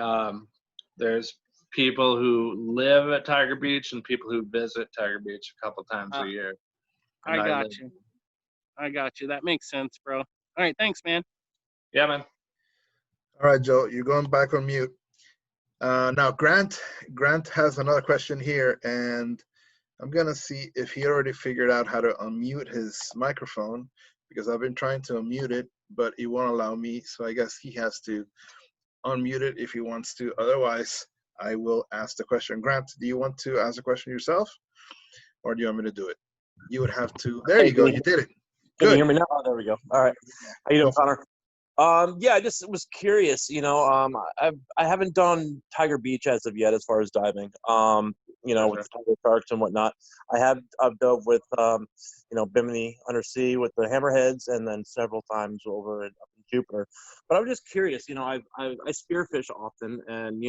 there's people who live at Tiger Beach and people who visit Tiger Beach a couple times a year. And I got live. you. I got you. That makes sense, bro. All right, thanks, man. Yeah, man. All right, Joe, you're going back on mute. Now, Grant has another question here, and I'm going to see if he already figured out how to unmute his microphone, because I've been trying to unmute it, but it won't allow me. So I guess he has to unmute it if he wants to. Otherwise, I will ask the question. Grant, do you want to ask the question yourself, or do you want me to do it? You would have to. There you go. You did it. Can you Good. hear me now? Oh, there we go. All right. How you doing, Connor? Yeah, I just was curious. I haven't done Tiger Beach as of yet as far as diving. With tiger sharks and whatnot. I've dove with Bimini undersea with the hammerheads, and then several times over up in Jupiter. But I'm just curious. I spearfish often, and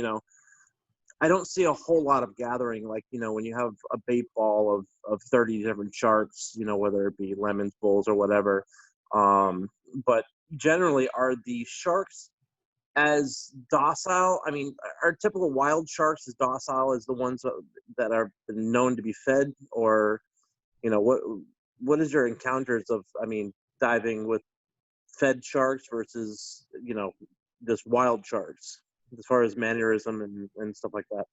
I don't see a whole lot of gathering, like, when you have a bait ball of 30 different sharks, whether it be lemons, bulls, or whatever. But generally, are the sharks as docile? I mean, are typical wild sharks as docile as the ones that are known to be fed? Or, what is your encounters of, diving with fed sharks versus, just wild sharks, as far as mannerism and stuff like that?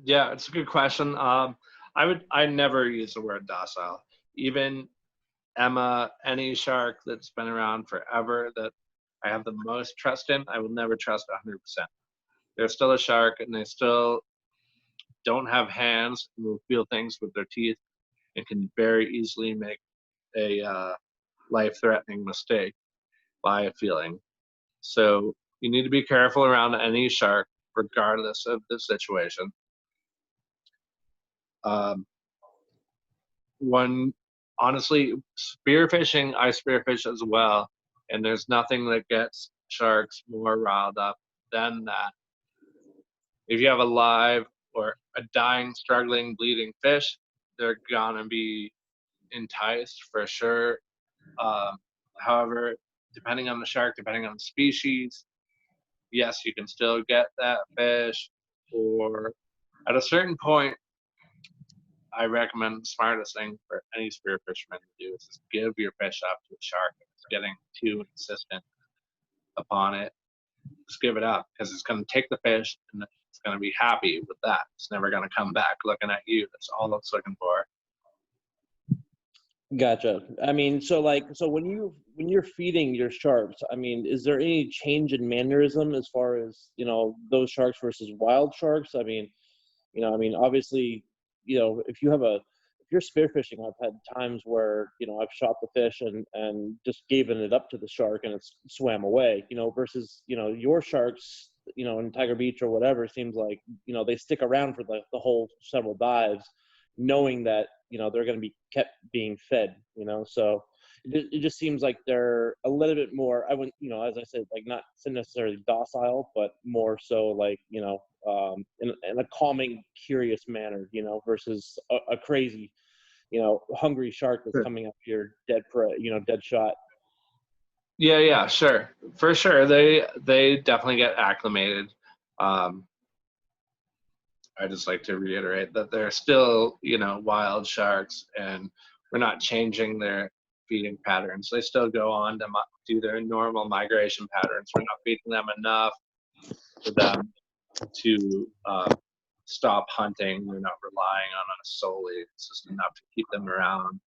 Yeah, it's a good question. I never use the word docile. Even Emma, any shark that's been around forever that I have the most trust in, I will never trust 100%. They're still a shark, and they still don't have hands and will feel things with their teeth and can very easily make a life-threatening mistake by a feeling. So you need to be careful around any shark, regardless of the situation. Honestly, spearfishing, I spearfish as well, and there's nothing that gets sharks more riled up than that. If you have a live or a dying, struggling, bleeding fish, they're gonna be enticed for sure. However, depending on the shark, depending on the species, yes, you can still get that fish, or at a certain point, I recommend the smartest thing for any spearfisherman to do is just give your fish up to a shark. If it's getting too insistent upon it, just give it up, because it's going to take the fish and it's going to be happy with that. It's never going to come back looking at you. That's all it's looking for. Gotcha. So when you're feeding your sharks, is there any change in mannerism as far as, those sharks versus wild sharks? Obviously, if you're spearfishing, I've had times where, I've shot the fish and just given it up to the shark and it's swam away, versus, your sharks, in Tiger Beach or whatever, seems like, they stick around for the whole several dives, knowing that, they're going to be kept being fed, so it just seems like they're a little bit more, I wouldn't, as I said, like not necessarily docile, but more so like, in a calming, curious manner, versus a crazy, hungry shark that's coming up your dead prey, dead shot. Yeah, sure. For sure. They definitely get acclimated. I just like to reiterate that they're still, wild sharks, and we're not changing their feeding patterns. They still go on to do their normal migration patterns. We're not feeding them enough for them to stop hunting. We're not relying on us solely. It's just enough to keep them around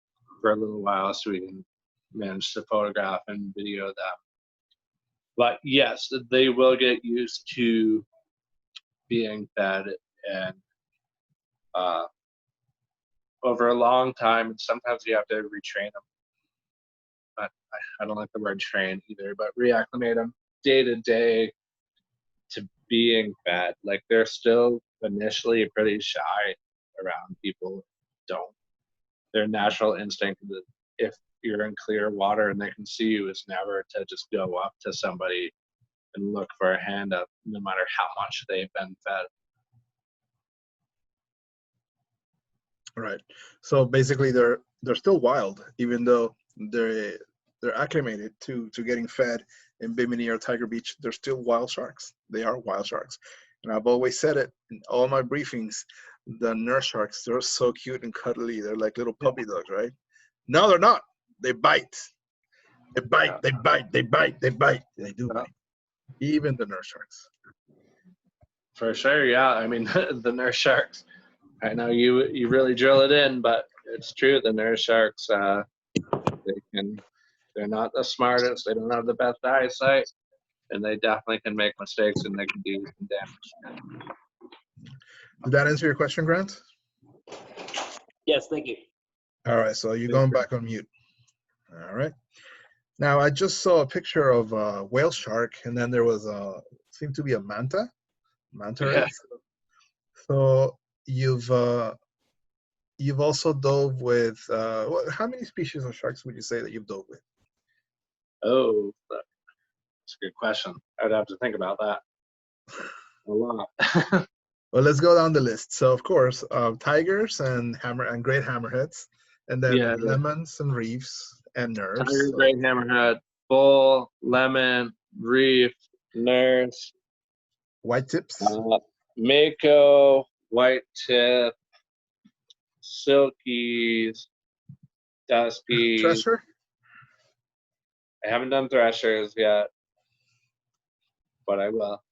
for a little while so we can manage to photograph and video them. But yes, they will get used to being fed, and over a long time, and sometimes you have to retrain them. But I don't like the word train either, but reacclimate them day to day to being fed. Like they're still initially pretty shy around people who don't. Their natural instinct that if you're in clear water and they can see you is never to just go up to somebody and look for a hand up, no matter how much they've been fed. Right. So basically, they're still wild, even though they're acclimated to getting fed in Bimini or Tiger Beach. They're still wild sharks. They are wild sharks, and I've always said it in all my briefings. The nurse sharks, they're so cute and cuddly. They're like little puppy dogs, right? No, they're not. They bite. They bite. Yeah. They bite. They bite. They bite. They do Yeah. bite. Even the nurse sharks. For sure, yeah. I mean, the nurse sharks. I know you really drill it in, but it's true. The nurse sharks, they're not the smartest. They don't have the best eyesight, and they definitely can make mistakes and they can do some damage. Did that answer your question, Grant? Yes, thank you. All right. So you're going back on mute. All right. Now I just saw a picture of a whale shark, and then there was seemed to be a manta ray. Yeah. So you've also dove with how many species of sharks would you say that you've dove with? Oh, that's a good question. I'd have to think about that a lot. Well, let's go down the list. So of course, tigers and great hammerheads, and then Yeah. lemons and reefs and nerves. Tiger, great hammerhead, bull, lemon, reef, nurse, White tips. mako, white tip, silkies, duskies. Thresher. I haven't done threshers yet, but I will.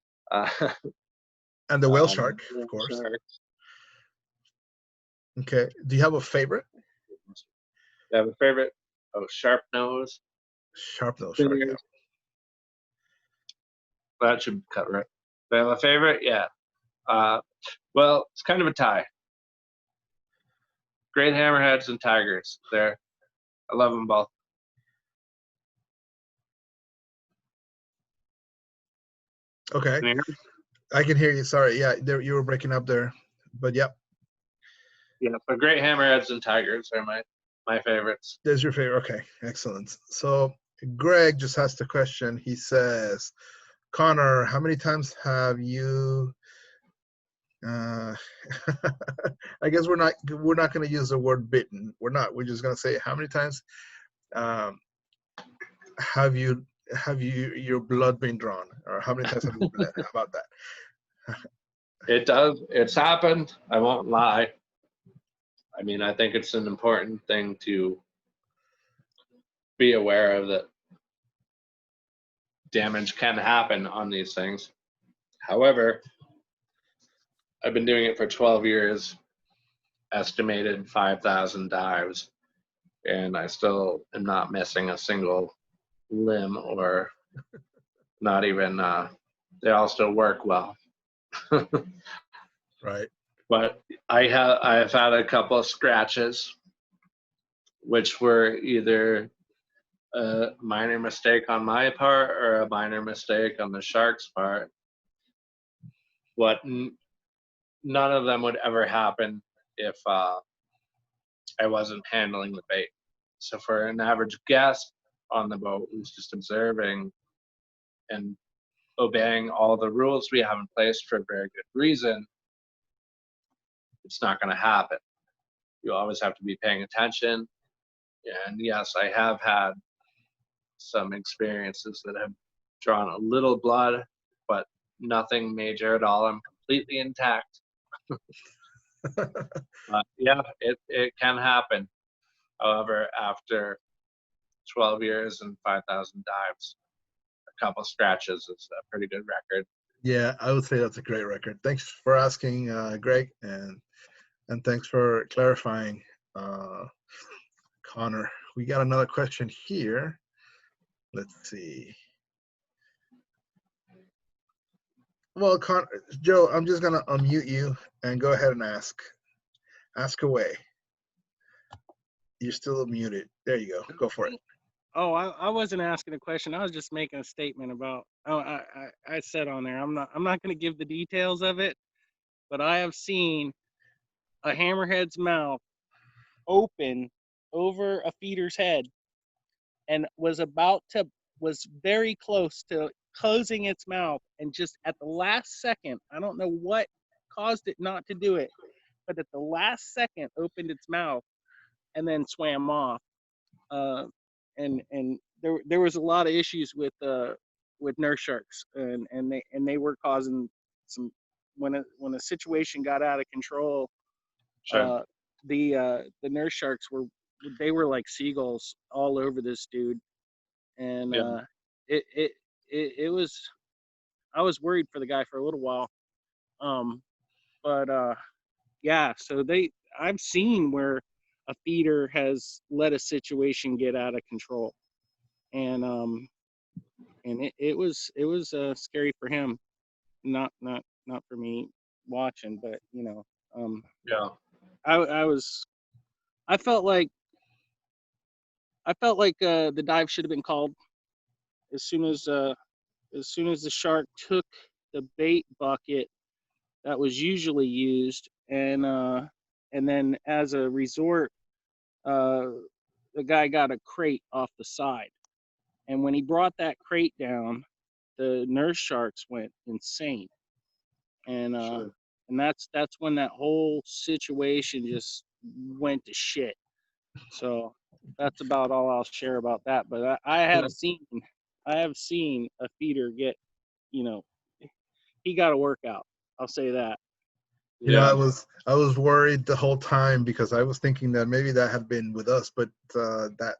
And the whale shark, of course. Sharks. Okay. Do you have a favorite? I have a favorite. Oh, sharp nose. Sharp nose shark. Yeah. That should cover it. Do I have a favorite? Yeah. Well, it's kind of a tie. Great hammerheads and tigers. I love them both. Okay. Can you hear me? I can hear you. Sorry. Yeah, you were breaking up there, but yep. Yeah, but great hammerheads and tigers are my favorites. There's your favorite. Okay, excellent. So Greg just asked a question. He says, Connor, how many times have you? I guess we're not going to use the word bitten. We're not. We're just going to say how many times have you your blood been drawn, or how many times have you bled? How about that? It does. It's happened. I won't lie. I mean, I think it's an important thing to be aware of, that damage can happen on these things. However, I've been doing it for 12 years, estimated 5,000 dives, and I still am not missing a single limb, or not even, they all still work well. Right. But I've had a couple of scratches, which were either a minor mistake on my part or a minor mistake on the shark's part. But none of them would ever happen if I wasn't handling the bait. So for an average guest on the boat who's just observing and obeying all the rules we have in place for a very good reason, it's not going to happen. You always have to be paying attention. And yes, I have had some experiences that have drawn a little blood, but nothing major at all. I'm completely intact. Yeah, it can happen. However, after 12 years and 5,000 dives, a couple scratches is a pretty good record. Yeah, I would say that's a great record. Thanks for asking, Greg, and thanks for clarifying, Connor. We got another question here. Let's see. Well, Joe, I'm just gonna unmute you and go ahead and ask. Ask away. You're still muted. There you go. Go for it. Oh, I wasn't asking a question. I was just making a statement about. Oh, I said on there. I'm not going to give the details of it, but I have seen a hammerhead's mouth open over a feeder's head, and was very close to closing its mouth, and just at the last second, I don't know what caused it not to do it, but at the last second opened its mouth and then swam off. And there was a lot of issues with nurse sharks, and they were causing some when a situation got out of control. Sure. The nurse sharks were like seagulls all over this dude, and Yeah. it was, I was worried for the guy for a little while, but yeah. So I've seen where a feeder has let a situation get out of control, and it was scary for him, not for me watching, but Yeah. I felt like the dive should have been called as soon as the shark took the bait bucket that was usually used, and then as a resort, the guy got a crate off the side, and when he brought that crate down, the nurse sharks went insane, and Sure. and that's when that whole situation just went to shit. So that's about all I'll share about that. But I have seen a feeder get, he got a workout. I'll say that. You know, Yeah. I was worried the whole time because I was thinking that maybe that had been with us, but that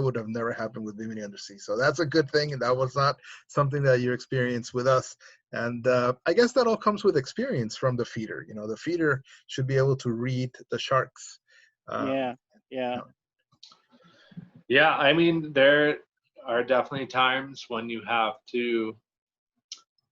would have never happened with Bimini Undersea. So that's a good thing, and that was not something that you experienced with us. And I guess that all comes with experience from the feeder. You know, the feeder should be able to read the sharks. Yeah. Yeah. I mean, there are definitely times when you have to.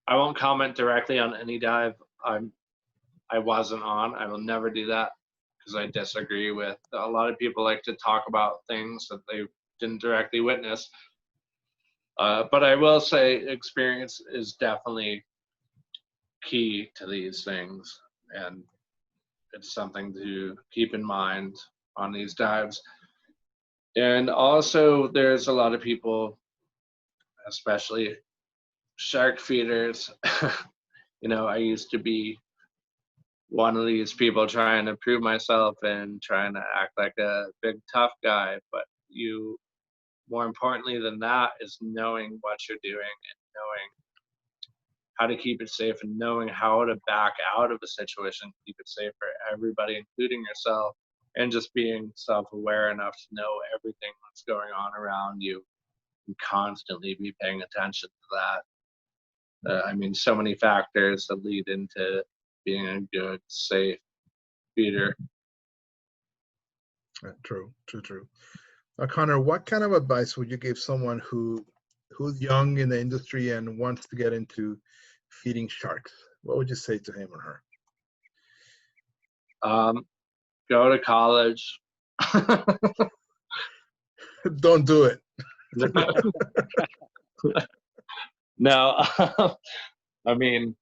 I won't comment directly on any dive I wasn't on. I will never do that because I disagree with a lot of people like to talk about things that they didn't directly witness. But I will say experience is definitely key to these things, and it's something to keep in mind on these dives. And also, there's a lot of people, especially shark feeders. I used to be one of these people trying to prove myself and trying to act like a big tough guy, but more importantly than that is knowing what you're doing and knowing how to keep it safe and knowing how to back out of a situation, keep it safe for everybody, including yourself, and just being self-aware enough to know everything that's going on around you and constantly be paying attention to that. I mean, so many factors that lead into being a good, safe feeder. True. Connor, what kind of advice would you give someone who's young in the industry and wants to get into feeding sharks? What would you say to him or her? Go to college. Don't do it. No, I mean,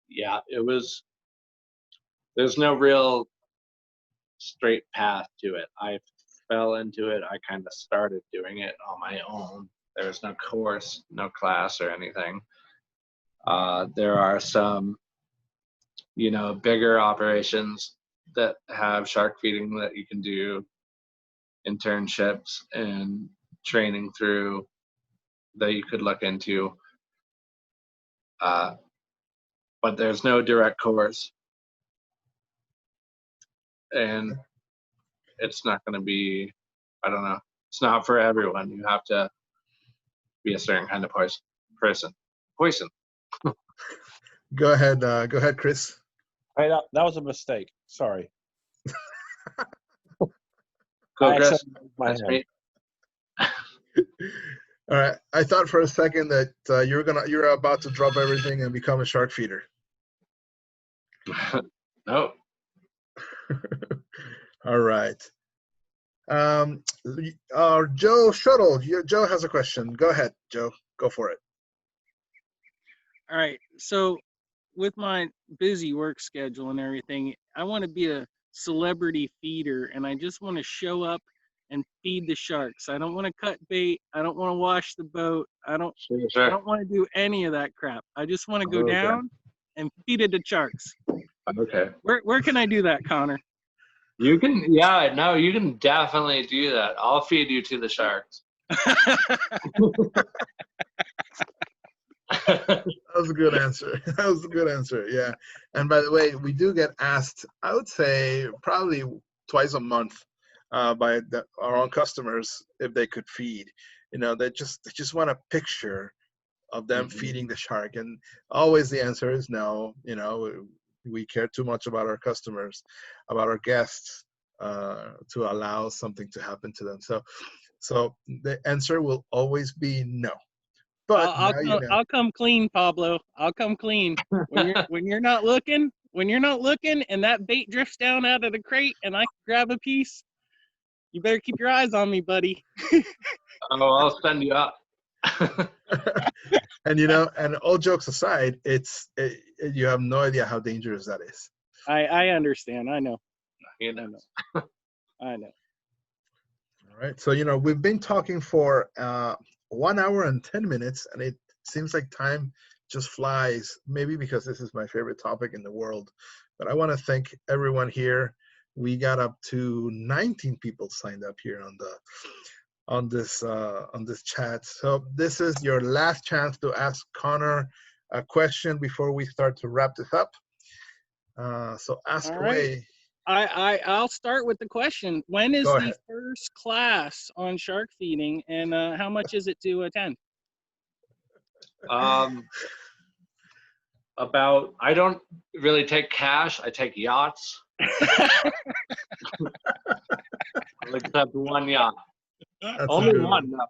yeah, there's no real straight path to it. I fell into it. I kind of started doing it on my own. There was no course, no class or anything. There are some, bigger operations that have shark feeding that you can do internships and training through that you could look into. But there's no direct course. And it's not going to be, I don't know, it's not for everyone. You have to be a certain kind of person. Poison. Go ahead, Chris. Hey, that was a mistake. Sorry. Go, Chris. That's me. All right. I thought for a second that you're about to drop everything and become a shark feeder. No. All right. Joe Shuttle, Joe has a question. Go ahead, Joe. Go for it. All right. So with my busy work schedule and everything, I want to be a celebrity feeder, and I just want to show up and feed the sharks. I don't want to cut bait. I don't want to wash the boat. I don't want to do any of that crap. I just want to go down and feed it to sharks. Okay. Where can I do that, Connor? You can, yeah, no, you can definitely do that. I'll feed you to the sharks. That was a good answer. That was a good answer. Yeah. And by the way, we do get asked, I would say probably twice a month by our own customers if they could feed. You know, they just want a picture of them feeding the shark. And always the answer is no. You know, we care too much about our customers, about our guests to allow something to happen to them. So the answer will always be no. But I'll come clean, Pablo. I'll come clean. When you're not looking, and that bait drifts down out of the crate and I grab a piece, you better keep your eyes on me, buddy. Oh, I'll send you up. And you know, and all jokes aside, you have no idea how dangerous that is. I understand. I know. You know. I know. All right. So you know, we've been talking for 1 hour and 10 minutes, and it seems like time just flies. Maybe because this is my favorite topic in the world. But I want to thank everyone here. We got up to 19 people signed up here on this chat. So this is your last chance to ask Connor a question before we start to wrap this up. So ask away. I'll start with the question. When is Go the ahead. first class on shark feeding, and how much is it to attend? I don't really take cash. I take yachts. Except one yacht. Only one. No.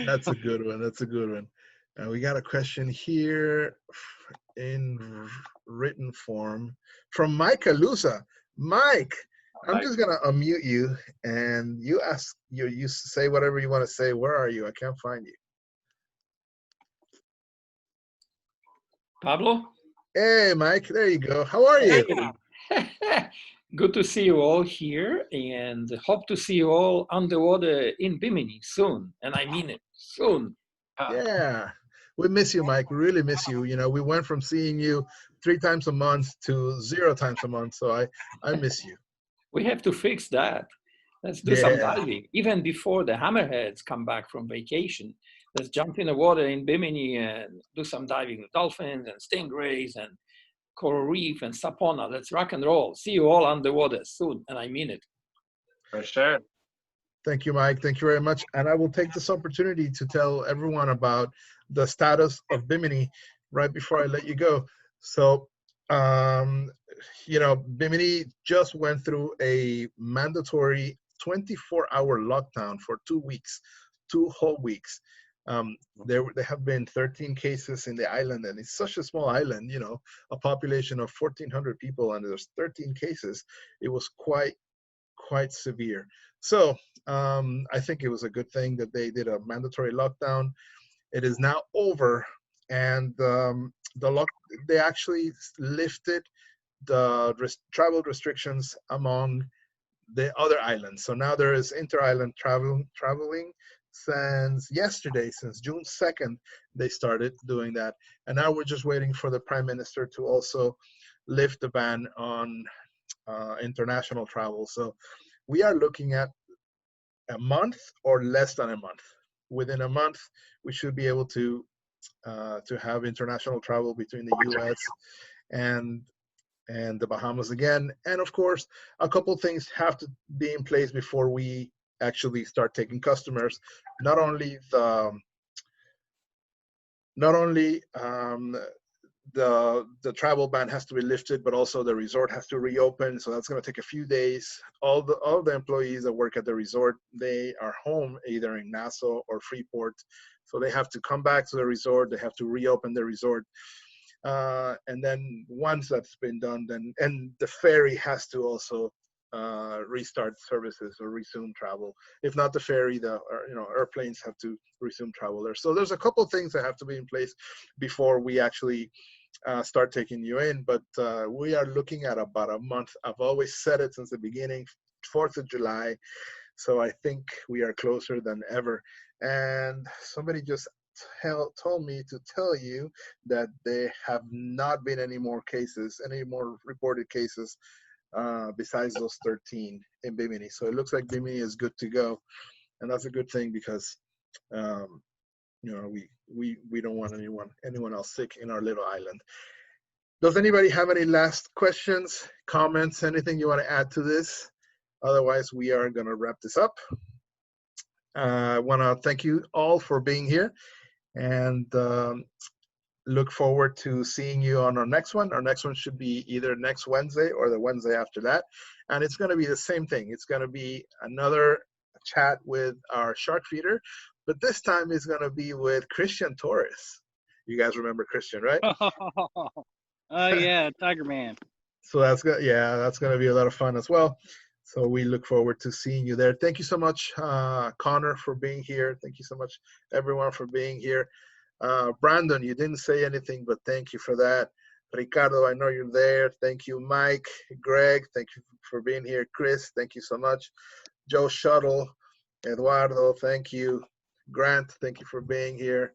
That's a good one. That's a good one. And we got a question here in written form from Mike Alusa. Mike, I'm just gonna unmute you, and you say whatever you want to say. Where are you? I can't find you. Pablo? Hey, Mike. There you go. How are you? Hey. Good to see you all here, and hope to see you all underwater in Bimini soon. And I mean it, soon. Yeah. We miss you, Mike. We really miss you. You know, we went from seeing you 3 times a month to 0 times a month. So I miss you. We have to fix that. Let's do some diving. Even before the hammerheads come back from vacation, let's jump in the water in Bimini and do some diving with dolphins and stingrays and coral reef and sapona. Let's rock and roll. See you all underwater soon. And I mean it. For sure. Thank you, Mike. Thank you very much. And I will take this opportunity to tell everyone about the status of Bimini right before I let you go. So, you know, Bimini just went through a mandatory 24-hour lockdown for 2 weeks, 2 whole weeks. There have been 13 cases in the island, and it's such a small island, you know, a population of 1,400 people, and there's 13 cases. It was quite severe. So I think it was a good thing that they did a mandatory lockdown. It is now over, and they actually lifted the travel restrictions among the other islands. So now there is inter-island traveling since yesterday, since June 2nd, they started doing that. And now we're just waiting for the Prime Minister to also lift the ban on international travel. So we are looking at a month or less than a month. Within a month, we should be able to have international travel between the U.S. and the Bahamas again. And of course, a couple things have to be in place before we actually start taking customers. Not only the travel ban has to be lifted, but also the resort has to reopen. So that's going to take a few days. All the employees that work at the resort, they are home either in Nassau or Freeport. So they have to come back to the resort. They have to reopen the resort. And then once that's been done, and the ferry has to also restart services or resume travel. If not the ferry, the airplanes have to resume travel there. So there's a couple of things that have to be in place before we actually start taking you in. But we are looking at about a month. I've always said it since the beginning, 4th of July. So I think we are closer than ever. And somebody just told me to tell you that there have not been any more reported cases besides those 13 in Bimini. So it looks like Bimini is good to go. And that's a good thing because, we don't want anyone else sick in our little island. Does anybody have any last questions, comments, anything you want to add to this? Otherwise, we are going to wrap this up. I want to thank you all for being here and look forward to seeing you on our next one. Our next one should be either next Wednesday or the Wednesday after that. And it's going to be the same thing. It's going to be another chat with our shark feeder, but this time it's going to be with Christian Torres. You guys remember Christian, right? Oh yeah, Tiger Man. So that's going to be a lot of fun as well. So we look forward to seeing you there. Thank you so much, Connor, for being here. Thank you so much, everyone, for being here. Brandon, you didn't say anything, but thank you for that. Ricardo, I know you're there. Thank you, Mike. Greg, thank you for being here. Chris, thank you so much. Joe Shuttle, Eduardo, thank you. Grant, thank you for being here.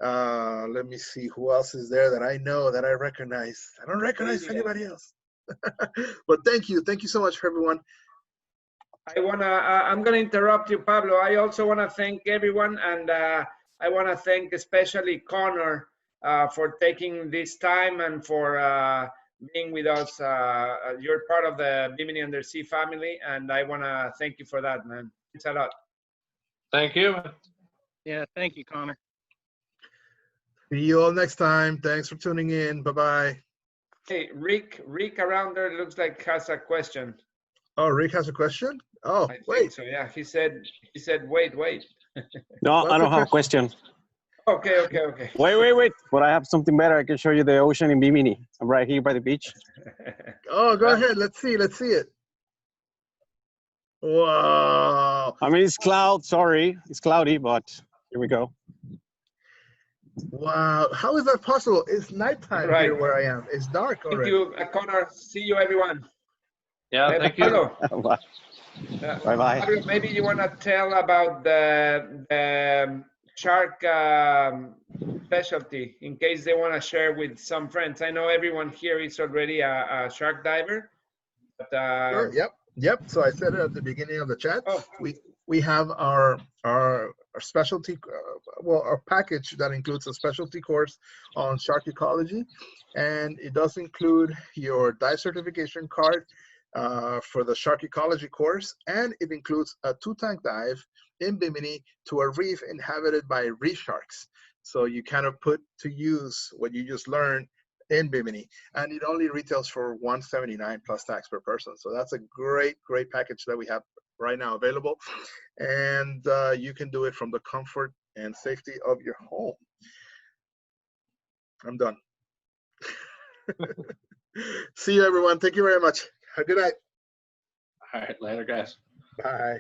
Let me see who else is there that I know, that I recognize. I don't recognize anybody else. But thank you so much for everyone. I'm gonna interrupt you, Pablo. I also want to thank everyone, and I want to thank especially Connor for taking this time and for being with us. You're part of the Bimini Undersea family, and I want to thank you for that, man. Thanks a lot. Thank you. Yeah, thank you, Connor. See you all next time. Thanks for tuning in. Bye-bye. Hey, Rick around there looks like has a question. Oh, Rick has a question? Oh, I wait. think so, yeah. He said, wait. No, What's I the don't have a question. Okay. Wait. But I have something better. I can show you the ocean in Bimini. I'm right here by the beach. Oh, go ahead. Let's see it. Wow. I mean, it's sorry. It's cloudy, but here we go. Wow. How is that possible? It's nighttime Right. here where I am. It's dark already. Thank you, Connor. See you, everyone. Yeah, thank you. Pablo, Bye-bye. Pablo, maybe you want to tell about the shark specialty in case they want to share with some friends. I know everyone here is already a shark diver. But, Sure. Yep. So I said it at the beginning of the chat. Oh. We have our specialty, our package that includes a specialty course on shark ecology, and it does include your dive certification card for the shark ecology course, and it includes a 2-tank dive in Bimini to a reef inhabited by reef sharks. So you kind of put to use what you just learned in Bimini, and it only retails for $179 plus tax per person. So that's a great package that we have right now available, and you can do it from the comfort and safety of your home. I'm done. See you, everyone. Thank you very much. Have a good night. All right, later, guys. Bye.